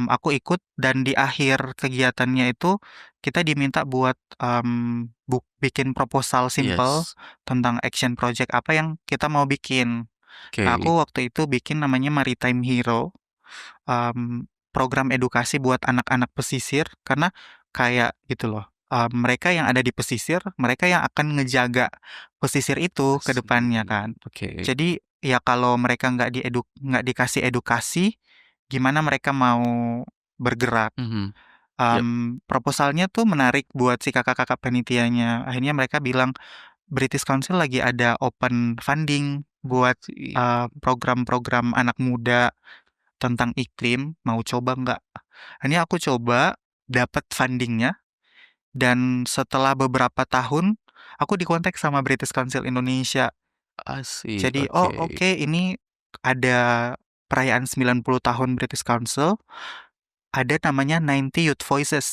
Aku ikut dan di akhir kegiatannya itu kita diminta buat bikin proposal simple Yes. tentang action project apa yang kita mau bikin. Nah, Oke. aku waktu itu bikin namanya Maritime Hero, program edukasi buat anak-anak pesisir karena kayak gitu loh. Mereka yang ada di pesisir, mereka yang akan ngejaga pesisir itu ke depannya kan. Oke. Jadi ya kalau mereka nggak dikasih edukasi, gimana mereka mau bergerak? Mhm. Yep. Proposalnya tuh menarik buat si kakak-kakak panitianya. Akhirnya mereka bilang British Council lagi ada open funding buat program-program anak muda tentang iklim. Mau coba nggak? Akhirnya aku coba, dapat fundingnya, dan setelah beberapa tahun aku dikontak sama British Council Indonesia. Asik. Jadi, oh Oke. oke, ini ada perayaan 90 tahun British Council, ada namanya 90 Youth Voices.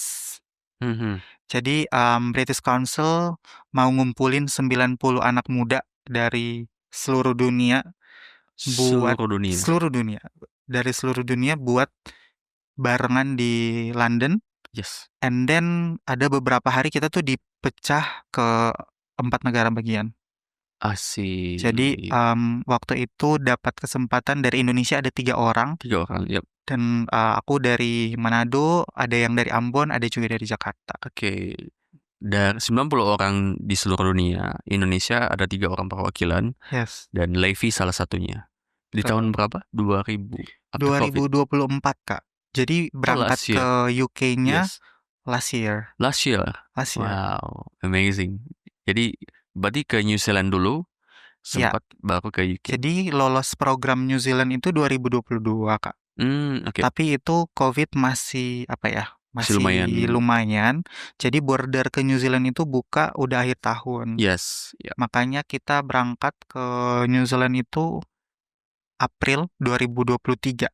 Mhm. Jadi, British Council mau ngumpulin 90 anak muda dari seluruh dunia Seluruh dunia. dari seluruh dunia buat barengan di London, Yes. and then ada beberapa hari kita tuh dipecah ke 4 negara bagian. Jadi, Asik. waktu itu dapat kesempatan dari Indonesia ada 3 orang, 3 orang. Yep. dan aku dari Manado, ada yang dari Ambon, ada juga dari Jakarta. Oke. Dari 90 orang di seluruh dunia, Indonesia ada 3 orang perwakilan Yes, dan Levi salah satunya. Di tahun betul. berapa? 2000 after COVID. 2024, Kak. Jadi berangkat last ke year. UK-nya Yes. last year. Last year. Last year. Wow, amazing. Jadi berarti ke New Zealand dulu, Ya, sempat baru ke UK. jadi lolos program New Zealand itu 2022, Kak. Oke. Tapi itu COVID masih apa ya? Masih Masih lumayan. lumayan. Jadi border ke New Zealand itu buka udah akhir tahun. Yes. Yeah. Makanya kita berangkat ke New Zealand itu April 2023.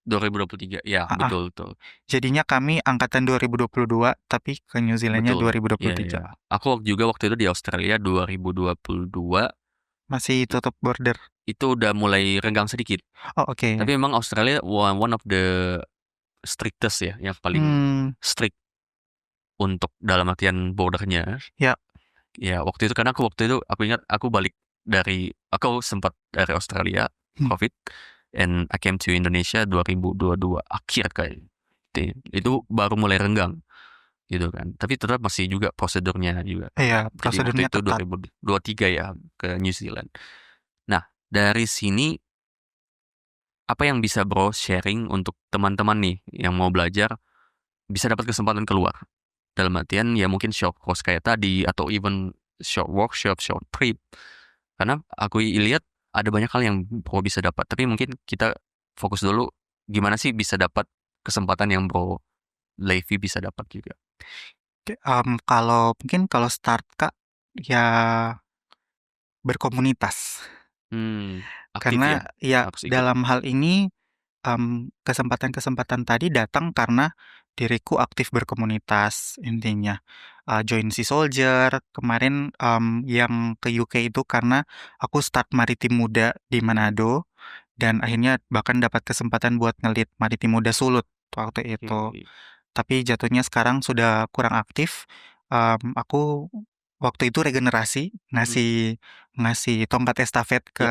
2023, ya Ah, ah. betul. Jadinya kami angkatan 2022, tapi ke New Zealand-nya Betul, 2023. iya. Aku juga waktu itu di Australia 2022, Masih tutup border. itu udah mulai renggang sedikit. Oh, oke. Tapi memang Australia one of the strictest ya, yang paling strict untuk dalam artian bordernya. Ya. Ya, waktu itu karena aku ingat aku sempat dari Australia COVID, and I came to Indonesia 2022 akhir kayak itu baru mulai renggang gitu kan. Tapi tetap masih juga prosedurnya juga. Iya, Jadi waktu prosedurnya itu ketat. 2023 ya ke New Zealand. Nah, dari sini apa yang bisa Bro sharing untuk teman-teman nih yang mau belajar bisa dapat kesempatan keluar? Dalam artian ya mungkin short course kayak tadi atau even short workshop, short trip. Karena aku lihat ada banyak hal yang Bro bisa dapat. Tapi mungkin kita fokus dulu gimana sih bisa dapat kesempatan yang Bro Levi bisa dapat juga. Oke, kalau start Kak, ya berkomunitas. Aktif ya, Karena ya harus ikut. dalam hal ini kesempatan-kesempatan tadi datang karena diriku aktif berkomunitas intinya. Join Sea Soldier, kemarin yang ke UK itu karena aku start Maritim Muda di Manado dan akhirnya bahkan dapat kesempatan buat ngelit Maritim Muda Sulut waktu itu. Tapi jatuhnya sekarang sudah kurang aktif. Aku waktu itu regenerasi, ngasih tongkat estafet ke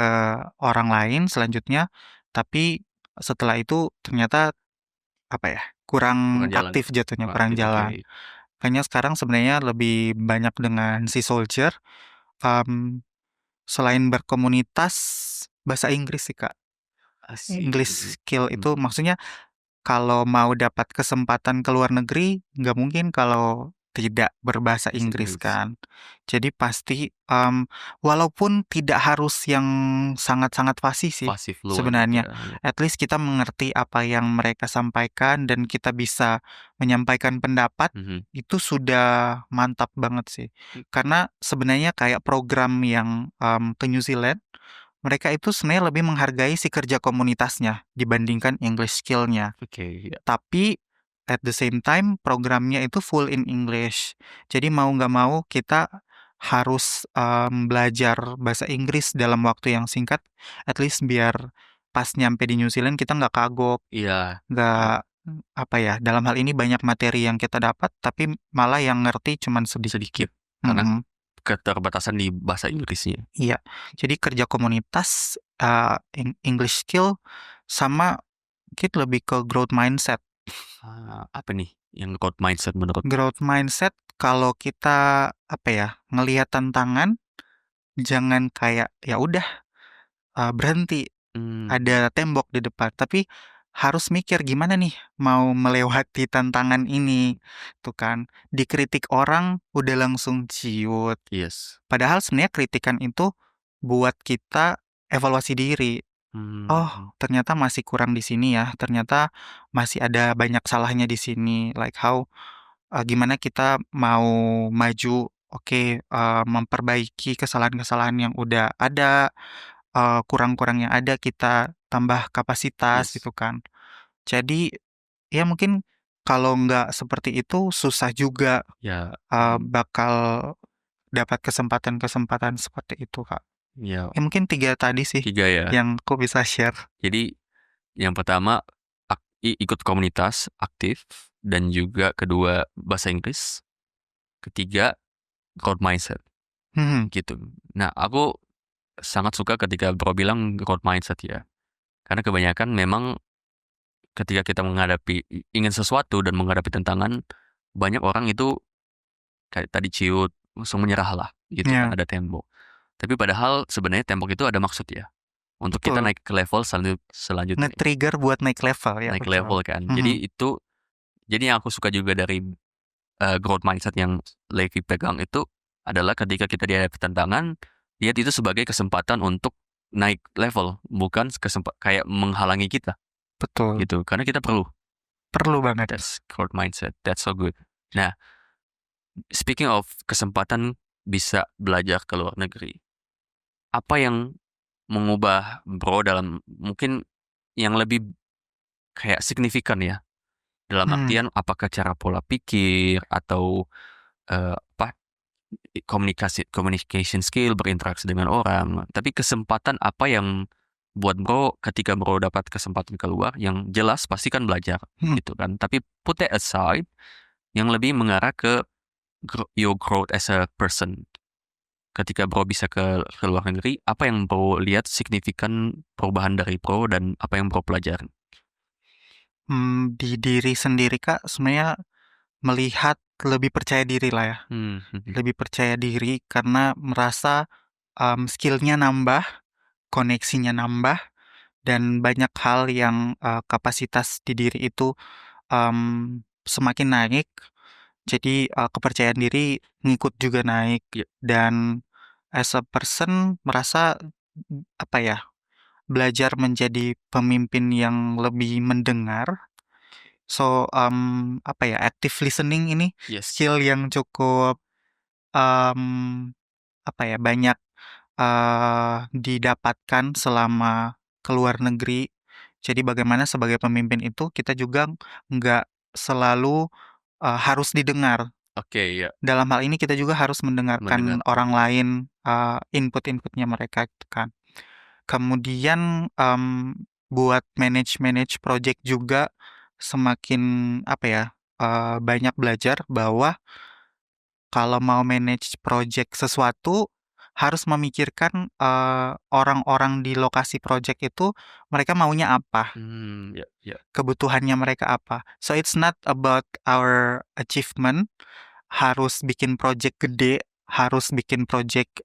orang lain selanjutnya, tapi setelah itu ternyata apa ya, kurang Kurang jalan. aktif jatuhnya, Kurang kurang aktif, jalan. oke. Makanya sekarang sebenarnya lebih banyak dengan Sea Soldier, mmm, selain berkomunitas, bahasa Inggris sih, Kak. English skill itu maksudnya kalau mau dapat kesempatan ke luar negeri, nggak mungkin kalau tidak berbahasa Bahasa Inggris Inggris. kan. Jadi pasti, walaupun tidak harus yang sangat-sangat fasih sih Pasif fluent sebenarnya. ya. At least kita mengerti apa yang mereka sampaikan dan kita bisa menyampaikan pendapat, itu sudah mantap banget sih. Karena sebenarnya kayak program yang, ke New Zealand, mereka itu sebenarnya lebih menghargai si kerja komunitasnya dibandingkan English skill-nya. Oke, ya. Tapi at the same time programnya itu full in English. Jadi mau nggak mau kita harus belajar bahasa Inggris dalam waktu yang singkat, at least biar pas nyampe di New Zealand kita nggak kagok, Iya. nggak apa ya, dalam hal ini banyak materi yang kita dapat, tapi malah yang ngerti cuman sedikit. Karena keterbatasan di bahasa Inggrisnya. Iya, jadi kerja komunitas, English skill sama mungkin lebih ke growth mindset. Apa nih yang growth mindset menurut? Growth mindset kalau kita apa ya, ngelihat tantangan jangan kayak ya udah berhenti, ada tembok di depan, tapi harus mikir gimana nih mau melewati tantangan ini, tuh kan. Dikritik orang udah langsung ciut. Yes. Padahal sebenarnya kritikan itu buat kita evaluasi diri. Oh, ternyata masih kurang di sini ya. Ternyata masih ada banyak salahnya di sini. Like how gimana kita mau maju, oke, memperbaiki kesalahan-kesalahan yang udah ada, kurang-kurang yang ada kita tambah kapasitas Yes. gitu kan. Jadi ya mungkin kalau nggak seperti itu susah juga Ya. bakal dapat kesempatan-kesempatan seperti itu, Kak. Ya. Ya mungkin 3 tadi sih 3 ya. yang aku bisa share. Jadi yang pertama ikut komunitas aktif, dan juga kedua bahasa Inggris, ketiga growth mindset gitu. Nah, aku sangat suka ketika Bro bilang growth mindset ya. Karena kebanyakan memang ketika kita ingin sesuatu dan menghadapi tantangan, banyak orang itu kayak tadi ciut, langsung menyerah lah gitu kan, ada tembok. Tapi padahal sebenarnya tembok itu ada maksud ya. Untuk kita Betul. naik ke level selanjutnya. Nge-trigger buat naik level ya. Naik betul. level kan. Jadi yang aku suka juga dari growth mindset yang Levi pegang itu adalah ketika kita dihadapi tantangan, lihat itu sebagai kesempatan untuk naik level, bukan kayak menghalangi kita. Betul. Gitu. Karena kita perlu banget. that's growth mindset. That's so good. Nah, speaking of kesempatan bisa belajar ke luar negeri, apa yang mengubah Bro dalam mungkin yang lebih kayak signifikan ya. Dalam artian apakah cara pola pikir atau apa communication skill, berinteraksi dengan orang. Tapi kesempatan apa yang buat Bro ketika Bro dapat kesempatan keluar, yang jelas pasti kan belajar gitu kan. Tapi put that aside, yang lebih mengarah ke your growth as a person. Ketika Bro bisa ke luar negeri, apa yang Bro lihat signifikan perubahan dari Bro dan apa yang Bro pelajari? Di diri sendiri Kak, sebenarnya melihat lebih percaya diri lah ya. Lebih percaya diri karena merasa skill-nya nambah, koneksinya nambah, dan banyak hal yang kapasitas di diri itu semakin naik. Jadi kepercayaan diri ngikut juga naik. Ya. Dan as a person merasa apa ya, belajar menjadi pemimpin yang lebih mendengar. So apa ya, active listening ini Yes. skill yang cukup apa ya, banyak didapatkan selama keluar negeri. Jadi bagaimana sebagai pemimpin itu kita juga nggak selalu harus didengar. Oke, ya. Dalam hal ini kita juga harus mendengarkan orang lain, input-inputnya mereka gitu kan. Kemudian buat manage project juga semakin apa ya, banyak belajar bahwa kalau mau manage project sesuatu harus memikirkan orang-orang di lokasi project itu mereka maunya apa, Ya. kebutuhannya mereka apa. So it's not about our achievement, harus bikin project gede, harus bikin project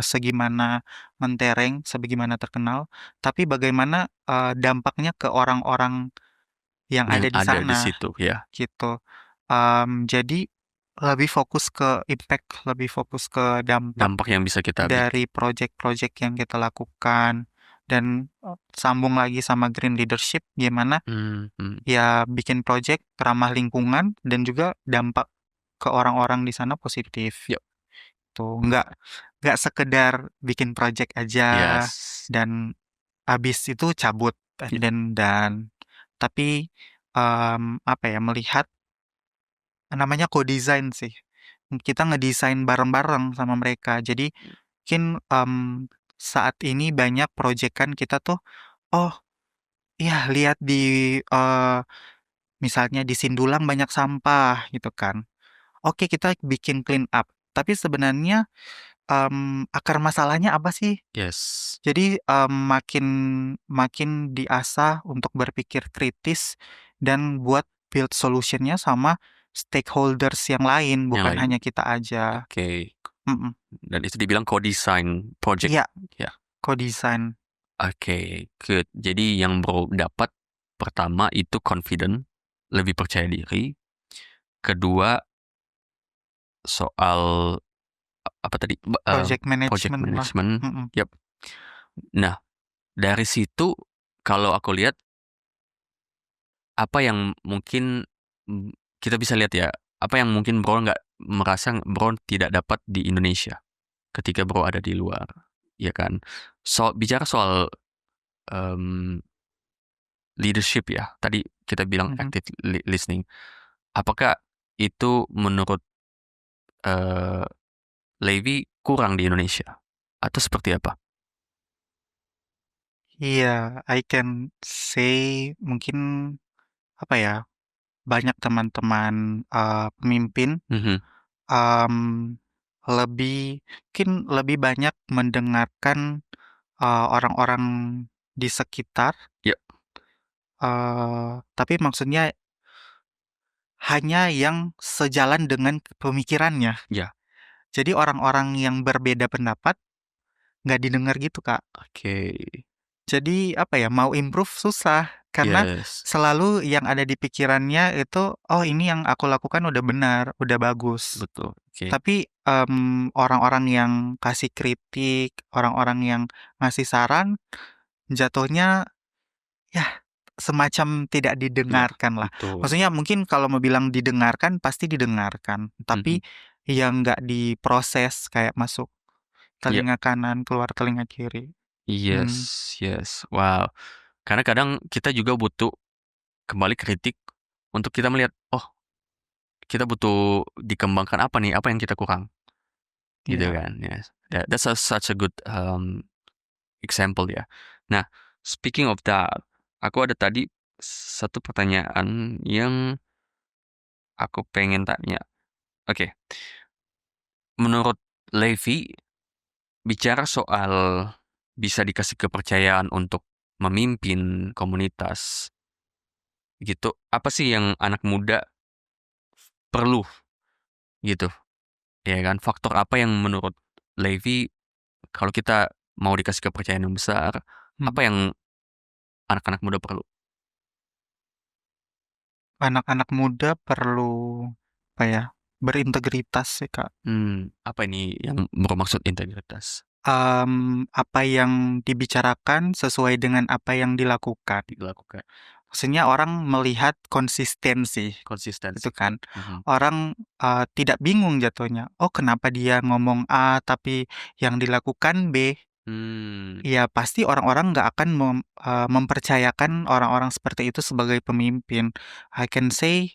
segimana mentereng, sebagaimana terkenal, tapi bagaimana dampaknya ke orang-orang yang Yang ada di ada di sana, situ, ya. gitu. Jadi lebih fokus ke impact, lebih fokus ke Dampak yang bisa kita dari project-project yang kita lakukan, dan sambung lagi sama green leadership, gimana ya bikin project ramah lingkungan dan juga dampak ke orang-orang di sana positif. Yuk. Tuh, nggak sekedar bikin project aja Yes. dan habis itu cabut dan tapi apa ya, melihat namanya co-design sih. Kita ngedesain bareng-bareng sama mereka. Jadi mungkin saat ini banyak proyekan kita tuh, oh iya lihat di misalnya di Sindulang banyak sampah gitu kan. Oke, kita bikin clean up. Tapi sebenarnya akar masalahnya apa sih? Yes. Jadi makin makin diasah untuk berpikir kritis dan buat build solutionnya sama stakeholders yang lain, bukan hanya kita aja. Oke. Dan itu dibilang co-design project. Iya, Ya. co-design. Oke, good. Jadi yang Bro dapat pertama itu confident, lebih percaya diri. Kedua soal apa tadi? Project Project management lah. management. Yep. Nah, dari situ kalau aku lihat apa yang mungkin kita bisa lihat ya, apa yang mungkin Bro nggak merasa Bro tidak dapat di Indonesia ketika Bro ada di luar, ya kan? Bicara soal leadership ya, tadi kita bilang active listening. Apakah itu menurut Levi kurang di Indonesia atau seperti apa? Iya, I can say mungkin apa ya, banyak teman-teman pemimpin mungkin lebih banyak mendengarkan orang-orang di sekitar. Ya. Tapi maksudnya hanya yang sejalan dengan pemikirannya. Ya. Jadi orang-orang yang berbeda pendapat nggak didengar gitu, Kak. Oke. Jadi apa ya, mau improve susah karena selalu yang ada di pikirannya itu, oh ini yang aku lakukan udah benar, udah bagus. Betul. Tapi orang-orang yang kasih kritik, orang-orang yang ngasih saran, jatuhnya ya semacam tidak didengarkan lah. Maksudnya mungkin kalau mau bilang didengarkan, pasti didengarkan. Tapi yang nggak diproses kayak masuk telinga kanan, keluar telinga kiri. Yes. Wow. Karena kadang kita juga butuh kembali kritik untuk kita melihat, oh kita butuh dikembangkan apa nih, apa yang kita kurang, gitu Iya. kan. Yes. That's such a good example ya. Nah, speaking of that, aku ada tadi satu pertanyaan yang aku pengen tanya. Oke, menurut Levi, bicara soal bisa dikasih kepercayaan untuk memimpin komunitas, gitu. Apa sih yang anak muda perlu, gitu? Ya kan, faktor apa yang menurut Levi kalau kita mau dikasih kepercayaan yang besar, apa Hmm. yang anak-anak muda perlu? Anak-anak muda perlu apa ya? Berintegritas sih, Kak. Apa ini yang bermaksud integritas Apa yang dibicarakan sesuai dengan apa yang dilakukan. dilakukan? Maksudnya orang melihat konsistensi, Konsistensi. gitu kan. Mhm. Orang tidak bingung jatuhnya. Oh, kenapa dia ngomong A tapi yang dilakukan B? Ya pasti orang-orang nggak akan mempercayakan orang-orang seperti itu sebagai pemimpin. I can say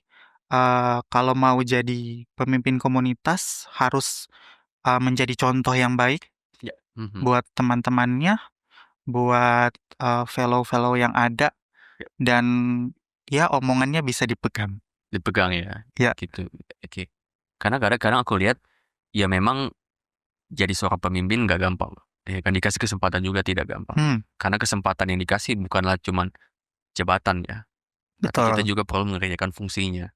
kalau mau jadi pemimpin komunitas harus menjadi contoh yang baik Ya. Mhm. buat teman-temannya, buat fellow-fellow yang ada, Ya. dan ya omongannya bisa dipegang. Dipegang ya, Ya. gitu. Oke. Karena kadang-kadang aku lihat, ya memang jadi seorang pemimpin nggak gampang. Ya kan, dikasih kesempatan juga tidak gampang. Karena kesempatan yang dikasih bukanlah cuman jabatan ya, tapi kita Betul. juga perlu mengerjakan fungsinya.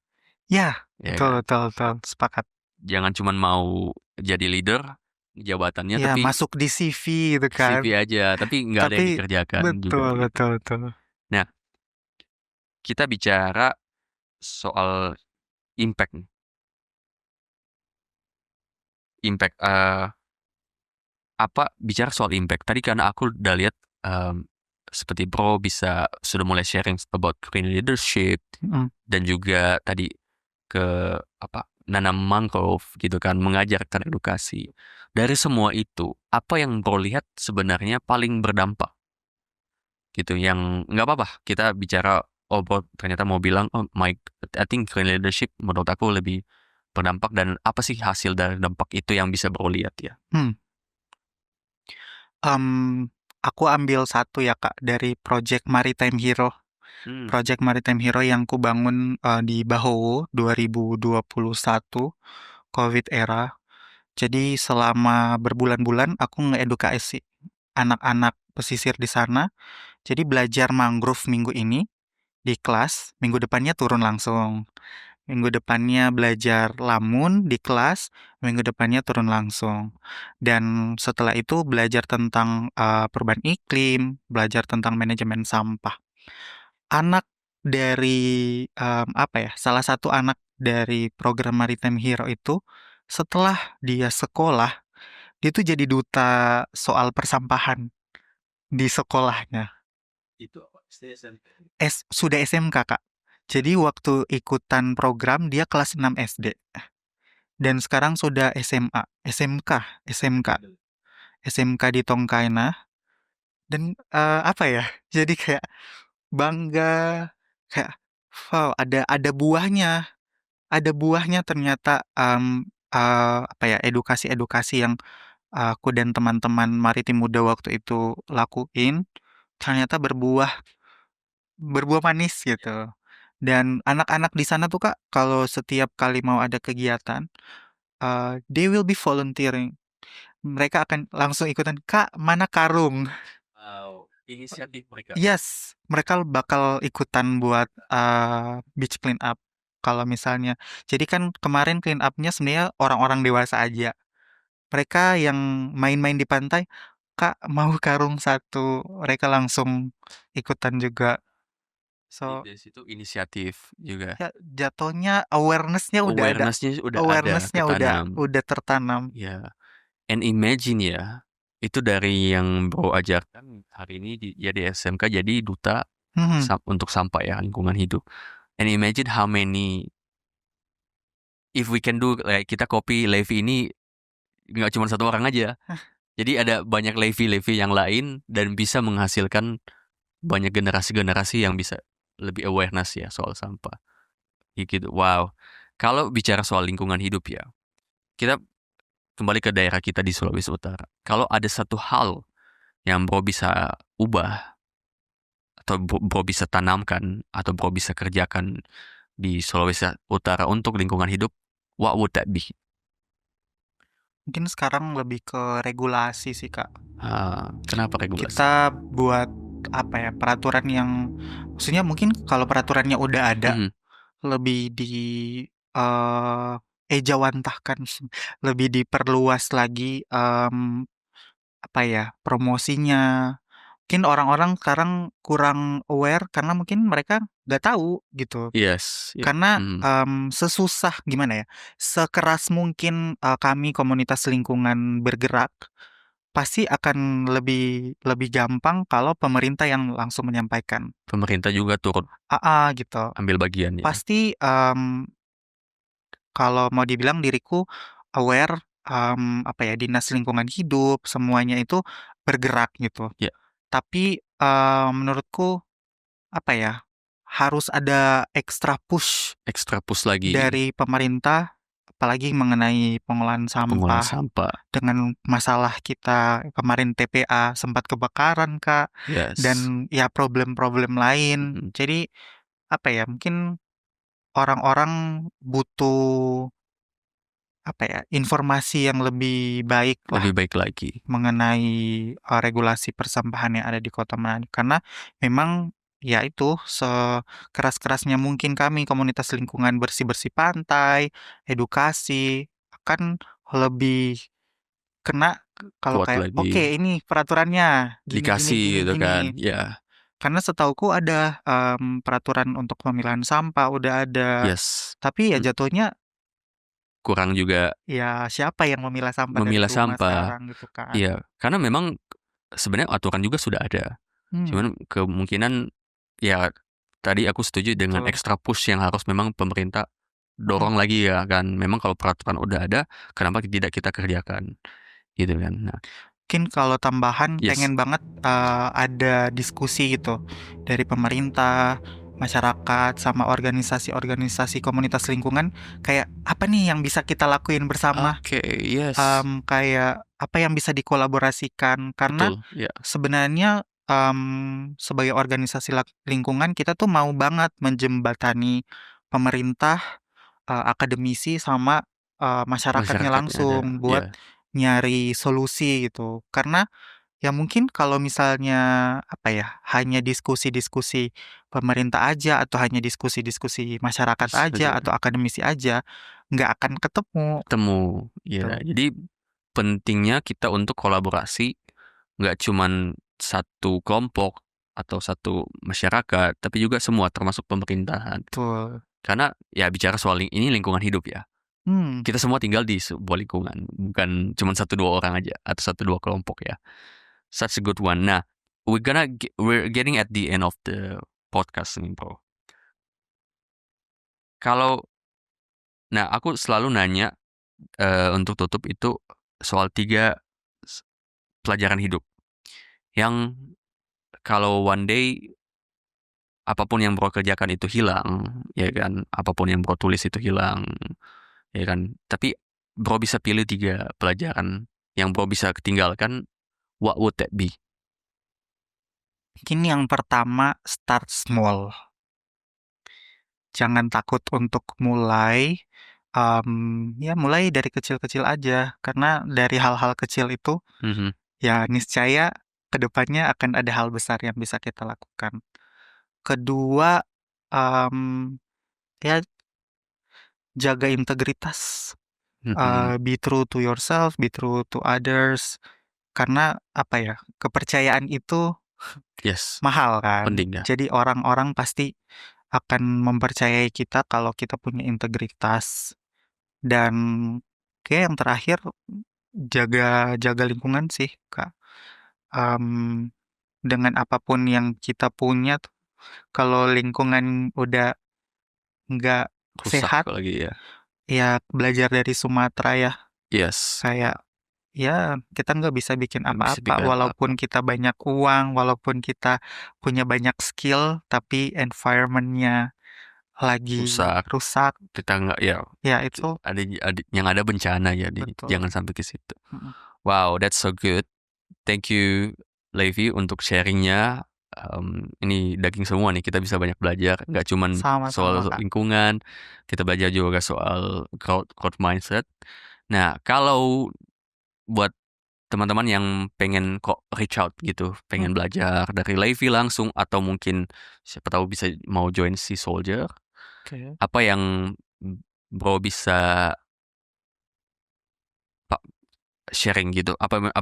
Ya, Ya betul, kan? betul, betul. Sepakat. Jangan cuman mau jadi leader jabatannya, Ya, tapi masuk di CV gitu kan. CV aja, tapi nggak ada yang Tapi dikerjakan juga betul, gitu. betul, betul. Nah, kita bicara soal impact nih. Impact, bicara soal impact. Tadi karena aku udah lihat seperti Bro sudah mulai sharing about green leadership, dan juga tadi ke nanam mangrove gitu kan, mengajarkan edukasi. Dari semua itu, apa yang Bro lihat sebenarnya paling berdampak? Gitu, yang nggak apa-apa kita bicara, Bro ternyata mau bilang, I think green leadership menurut aku lebih berdampak, dan apa sih hasil dari dampak itu yang bisa Bro lihat ya? Aku ambil satu ya, Kak, dari Project Maritime Hero. Project Maritime Hero yang kubangun di Bahowo 2021 COVID era. Jadi selama berbulan-bulan aku ngedukasi anak-anak pesisir di sana. Jadi belajar mangrove minggu ini di kelas, minggu depannya turun langsung. Minggu depannya belajar lamun di kelas, minggu depannya turun langsung. Dan setelah itu belajar tentang perubahan iklim, belajar tentang manajemen sampah. Anak dari salah satu anak dari program Maritime Hero itu setelah dia sekolah, dia tuh jadi duta soal persampahan di sekolahnya. Itu SMP. Sudah SMK, Kak. Jadi waktu ikutan program dia kelas 6 SD. Dan sekarang sudah SMA, SMK di Tongkaina. Dan jadi kayak bangga, kayak wow, ada buahnya ternyata, edukasi-edukasi yang aku dan teman-teman Maritim Muda waktu itu lakuin ternyata berbuah manis gitu. Dan anak-anak di sana tuh, Kak, kalau setiap kali mau ada kegiatan, they will be volunteering. Mereka akan langsung ikutan, "Kak, mana karung?" Wow, inisiatif mereka. Yes, mereka bakal ikutan buat beach clean up. Kalau misalnya, jadi kan kemarin clean up-nya sebenarnya orang-orang dewasa aja. Mereka yang main-main di pantai, "Kak, mau karung satu." Mereka langsung ikutan juga. So, Dari situ inisiatif juga. ya jatuhnya awareness-nya udah ada. Awareness-nya udah ada, Awareness-nya ketanam. udah tertanam. Ya, and imagine ya, itu dari yang Bro ajarkan hari ini di SMK jadi duta untuk sampah ya, lingkungan hidup. And imagine how many, if we can do, like kita copy Levi ini nggak cuma satu orang aja. Jadi ada banyak Levi yang lain dan bisa menghasilkan banyak generasi-generasi yang bisa lebih awareness ya soal sampah. Ya gitu. Wow. Kalau bicara soal lingkungan hidup ya, kita kembali ke daerah kita di Sulawesi Utara. Kalau ada satu hal yang bro bisa ubah atau bro bisa tanamkan atau bro bisa kerjakan di Sulawesi Utara untuk lingkungan hidup, what would that be? Mungkin sekarang lebih ke regulasi sih, Kak. Kenapa regulasi? Kita buat apa ya, peraturan yang maksudnya mungkin kalau peraturannya udah ada, lebih di ejawantahkan, lebih diperluas lagi, apa ya, promosinya. Mungkin orang-orang sekarang kurang aware karena mungkin mereka nggak tahu gitu. Yes. Yeah. Karena, sesusah gimana ya, sekeras mungkin, kami komunitas lingkungan bergerak, pasti akan lebih lebih gampang kalau pemerintah yang langsung menyampaikan. Pemerintah juga turut Gitu. ambil bagian ya. Pasti, kalau mau dibilang diriku aware, apa ya, dinas lingkungan hidup, semuanya itu bergerak gitu. Ya. Tapi, menurutku, apa ya, harus ada extra push Extra push lagi dari pemerintah, apalagi mengenai pengolahan pengolahan sampah. sampah. Dengan masalah kita kemarin TPA sempat kebakaran, Kak, Yes. dan ya problem-problem lain. Jadi, apa ya, mungkin orang-orang butuh, apa ya, informasi yang lebih baik lah Lebih baik lagi. mengenai, regulasi persampahan yang ada di Kota Manado. Karena memang ya itu, sekeras-kerasnya mungkin kami komunitas lingkungan bersih-bersih pantai, edukasi, akan lebih kena kalau Kuat kayak, lagi. "Oke, ini peraturannya gini gini Dikasih gini gitu gini." kan. Ya. Karena setauku ada, peraturan untuk pemilahan sampah udah ada. Yes. Tapi ya jatuhnya Kurang juga ya siapa yang memilah sampah dari memilah rumah sampah. sekarang gitu kan. Iya, karena memang sebenarnya aturan juga sudah ada. Cuman kemungkinan ya tadi aku setuju dengan Betul. extra push yang harus memang pemerintah dorong lagi ya kan. Memang kalau peraturan udah ada, kenapa tidak kita kerjakan? Gitu kan. Nah, Mungkin kalau tambahan yes. pengen banget, ada diskusi gitu dari pemerintah, masyarakat, sama organisasi-organisasi komunitas lingkungan, kayak apa nih yang bisa kita lakuin bersama? Oke, yes. Kayak apa yang bisa dikolaborasikan? Karena Betul, ya. sebenarnya, sebagai organisasi lingkungan kita tuh mau banget menjembatani pemerintah, akademisi sama, masyarakatnya langsung ada, buat ya. nyari solusi gitu. Karena ya mungkin kalau misalnya, apa ya, hanya diskusi-diskusi pemerintah aja atau hanya diskusi-diskusi masyarakat aja atau akademisi aja, nggak akan ketemu. Ya. Tuh. Jadi pentingnya kita untuk kolaborasi, nggak cuman satu kelompok atau satu masyarakat, tapi juga semua termasuk pemerintahan. Betul. Karena ya bicara soal ini lingkungan hidup ya. Hmm. Kita semua tinggal di sebuah lingkungan, bukan cuma 1-2 orang aja atau 1-2 kelompok ya. Such a good one. Nah, we're getting at the end of the podcast nih, bro. Nah, aku selalu nanya untuk tutup itu soal 3 pelajaran hidup yang kalau one day apapun yang bro kerjakan itu hilang, ya kan? Apapun yang bro tulis itu hilang, ya kan? Tapi bro bisa pilih 3 pelajaran yang bro bisa tinggalkan, what would that be? Mungkin yang pertama, start small. Jangan takut untuk mulai, ya mulai dari kecil-kecil aja. Karena dari hal-hal kecil itu, ya niscaya ke depannya akan ada hal besar yang bisa kita lakukan. Kedua, ya jaga integritas. Be true to yourself, be true to others. Karena apa ya, kepercayaan itu Yes, mahal kan. penting ya. Jadi orang-orang pasti akan mempercayai kita kalau kita punya integritas. Dan kayak yang terakhir, jaga lingkungan sih, Kak. Dengan apapun yang kita punya tuh, kalau lingkungan udah nggak Rusak sehat, lagi ya. ya belajar dari Sumatera ya. Yes. Kayak ya kita nggak bisa bikin Nggak bisa apa-apa bikin apa-apa. walaupun kita banyak uang, walaupun kita punya banyak skill, tapi environment-nya lagi Rusak, rusak, kita nggak ya ya itu ada yang ada bencana ya, betul. jangan sampai ke situ. Mm-mm. Wow, that's so good. Thank you Levi untuk sharingnya. Ini daging semua nih, kita bisa banyak belajar. Nggak cuman Sama-sama, soal Kak. lingkungan, kita belajar juga soal growth mindset. Nah, kalau buat teman-teman yang pengen kok reach out gitu, Hmm, pengen belajar dari Levi langsung atau mungkin siapa tahu bisa mau join Sea Soldier, Oke. apa yang Bro bisa sharing gitu? Apa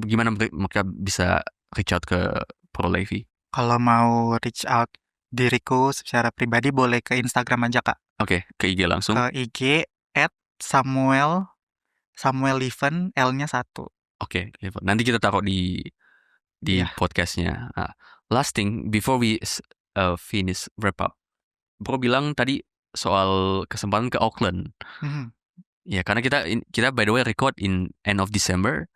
gimana mereka bisa reach out ke Pro Levi? Kalau mau reach out diriku secara pribadi boleh ke Instagram aja, Kak. Oke, ke IG langsung. Ke IG @Samuel Lieven, L-nya 1. Oke, nanti kita taruh di Iya. podcastnya. Last thing before we finish wrap up, Bro bilang tadi soal kesempatan ke Auckland. Mhm. Ya, karena kita by the way record in end of December.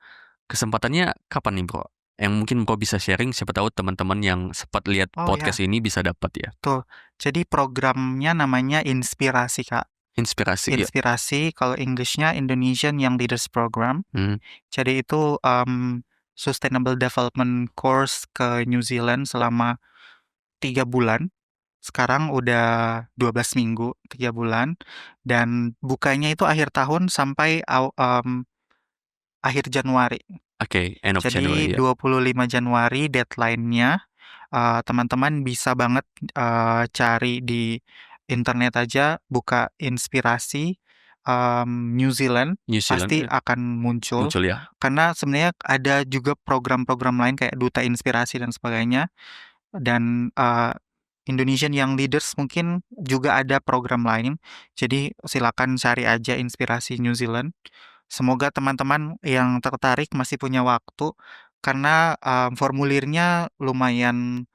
Kesempatannya kapan nih, Bro? Yang mungkin Bro bisa sharing, siapa tahu teman-teman yang sempat lihat Oh podcast ya, ini bisa dapat ya. tuh. Jadi programnya namanya Inspirasi, Kak. Inspirasi ya. Inspirasi, kalau Englishnya Indonesian Young Leaders Program. Jadi itu Sustainable Development Course ke New Zealand selama 3 bulan. Sekarang udah 12 minggu, 3 bulan. Dan bukanya itu akhir tahun sampai akhir Januari. Oke, end of Jadi January ya. 25 Januari deadline-nya. Teman-teman bisa banget cari di internet aja, buka Inspirasi New Zealand, New Zealand pasti ya. akan muncul. Muncul ya. Karena sebenarnya ada juga program-program lain kayak Duta Inspirasi dan sebagainya. Dan Indonesian Young Leaders mungkin juga ada program lain. Jadi silakan cari aja Inspirasi New Zealand. Semoga teman-teman yang tertarik masih punya waktu karena formulirnya lumayan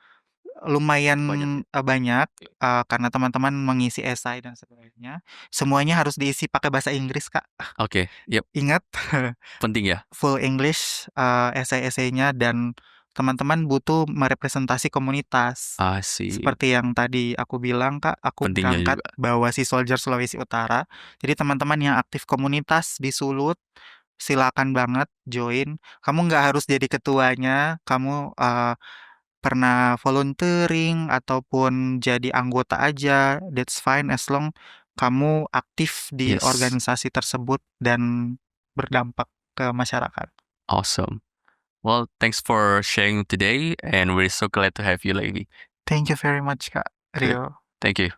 banyak karena teman-teman mengisi esai dan sebagainya. Semuanya harus diisi pakai bahasa Inggris, Kak. Oke, yep. Ingat, Penting ya. full English esai-esainya dan teman-teman butuh merepresentasi komunitas. Sih. Seperti yang tadi aku bilang, Kak, aku Pentingnya berangkat juga. bawa Sea Soldier Sulawesi Utara. Jadi teman-teman yang aktif komunitas di Sulut, silakan banget join. Kamu nggak harus jadi ketuanya, kamu pernah volunteering ataupun jadi anggota aja, that's fine as long kamu aktif di Yes. organisasi tersebut dan berdampak ke masyarakat. Awesome. Well, thanks for sharing today and we're so glad to have you, Levi. Thank you very much, Kak Rio. Thank you.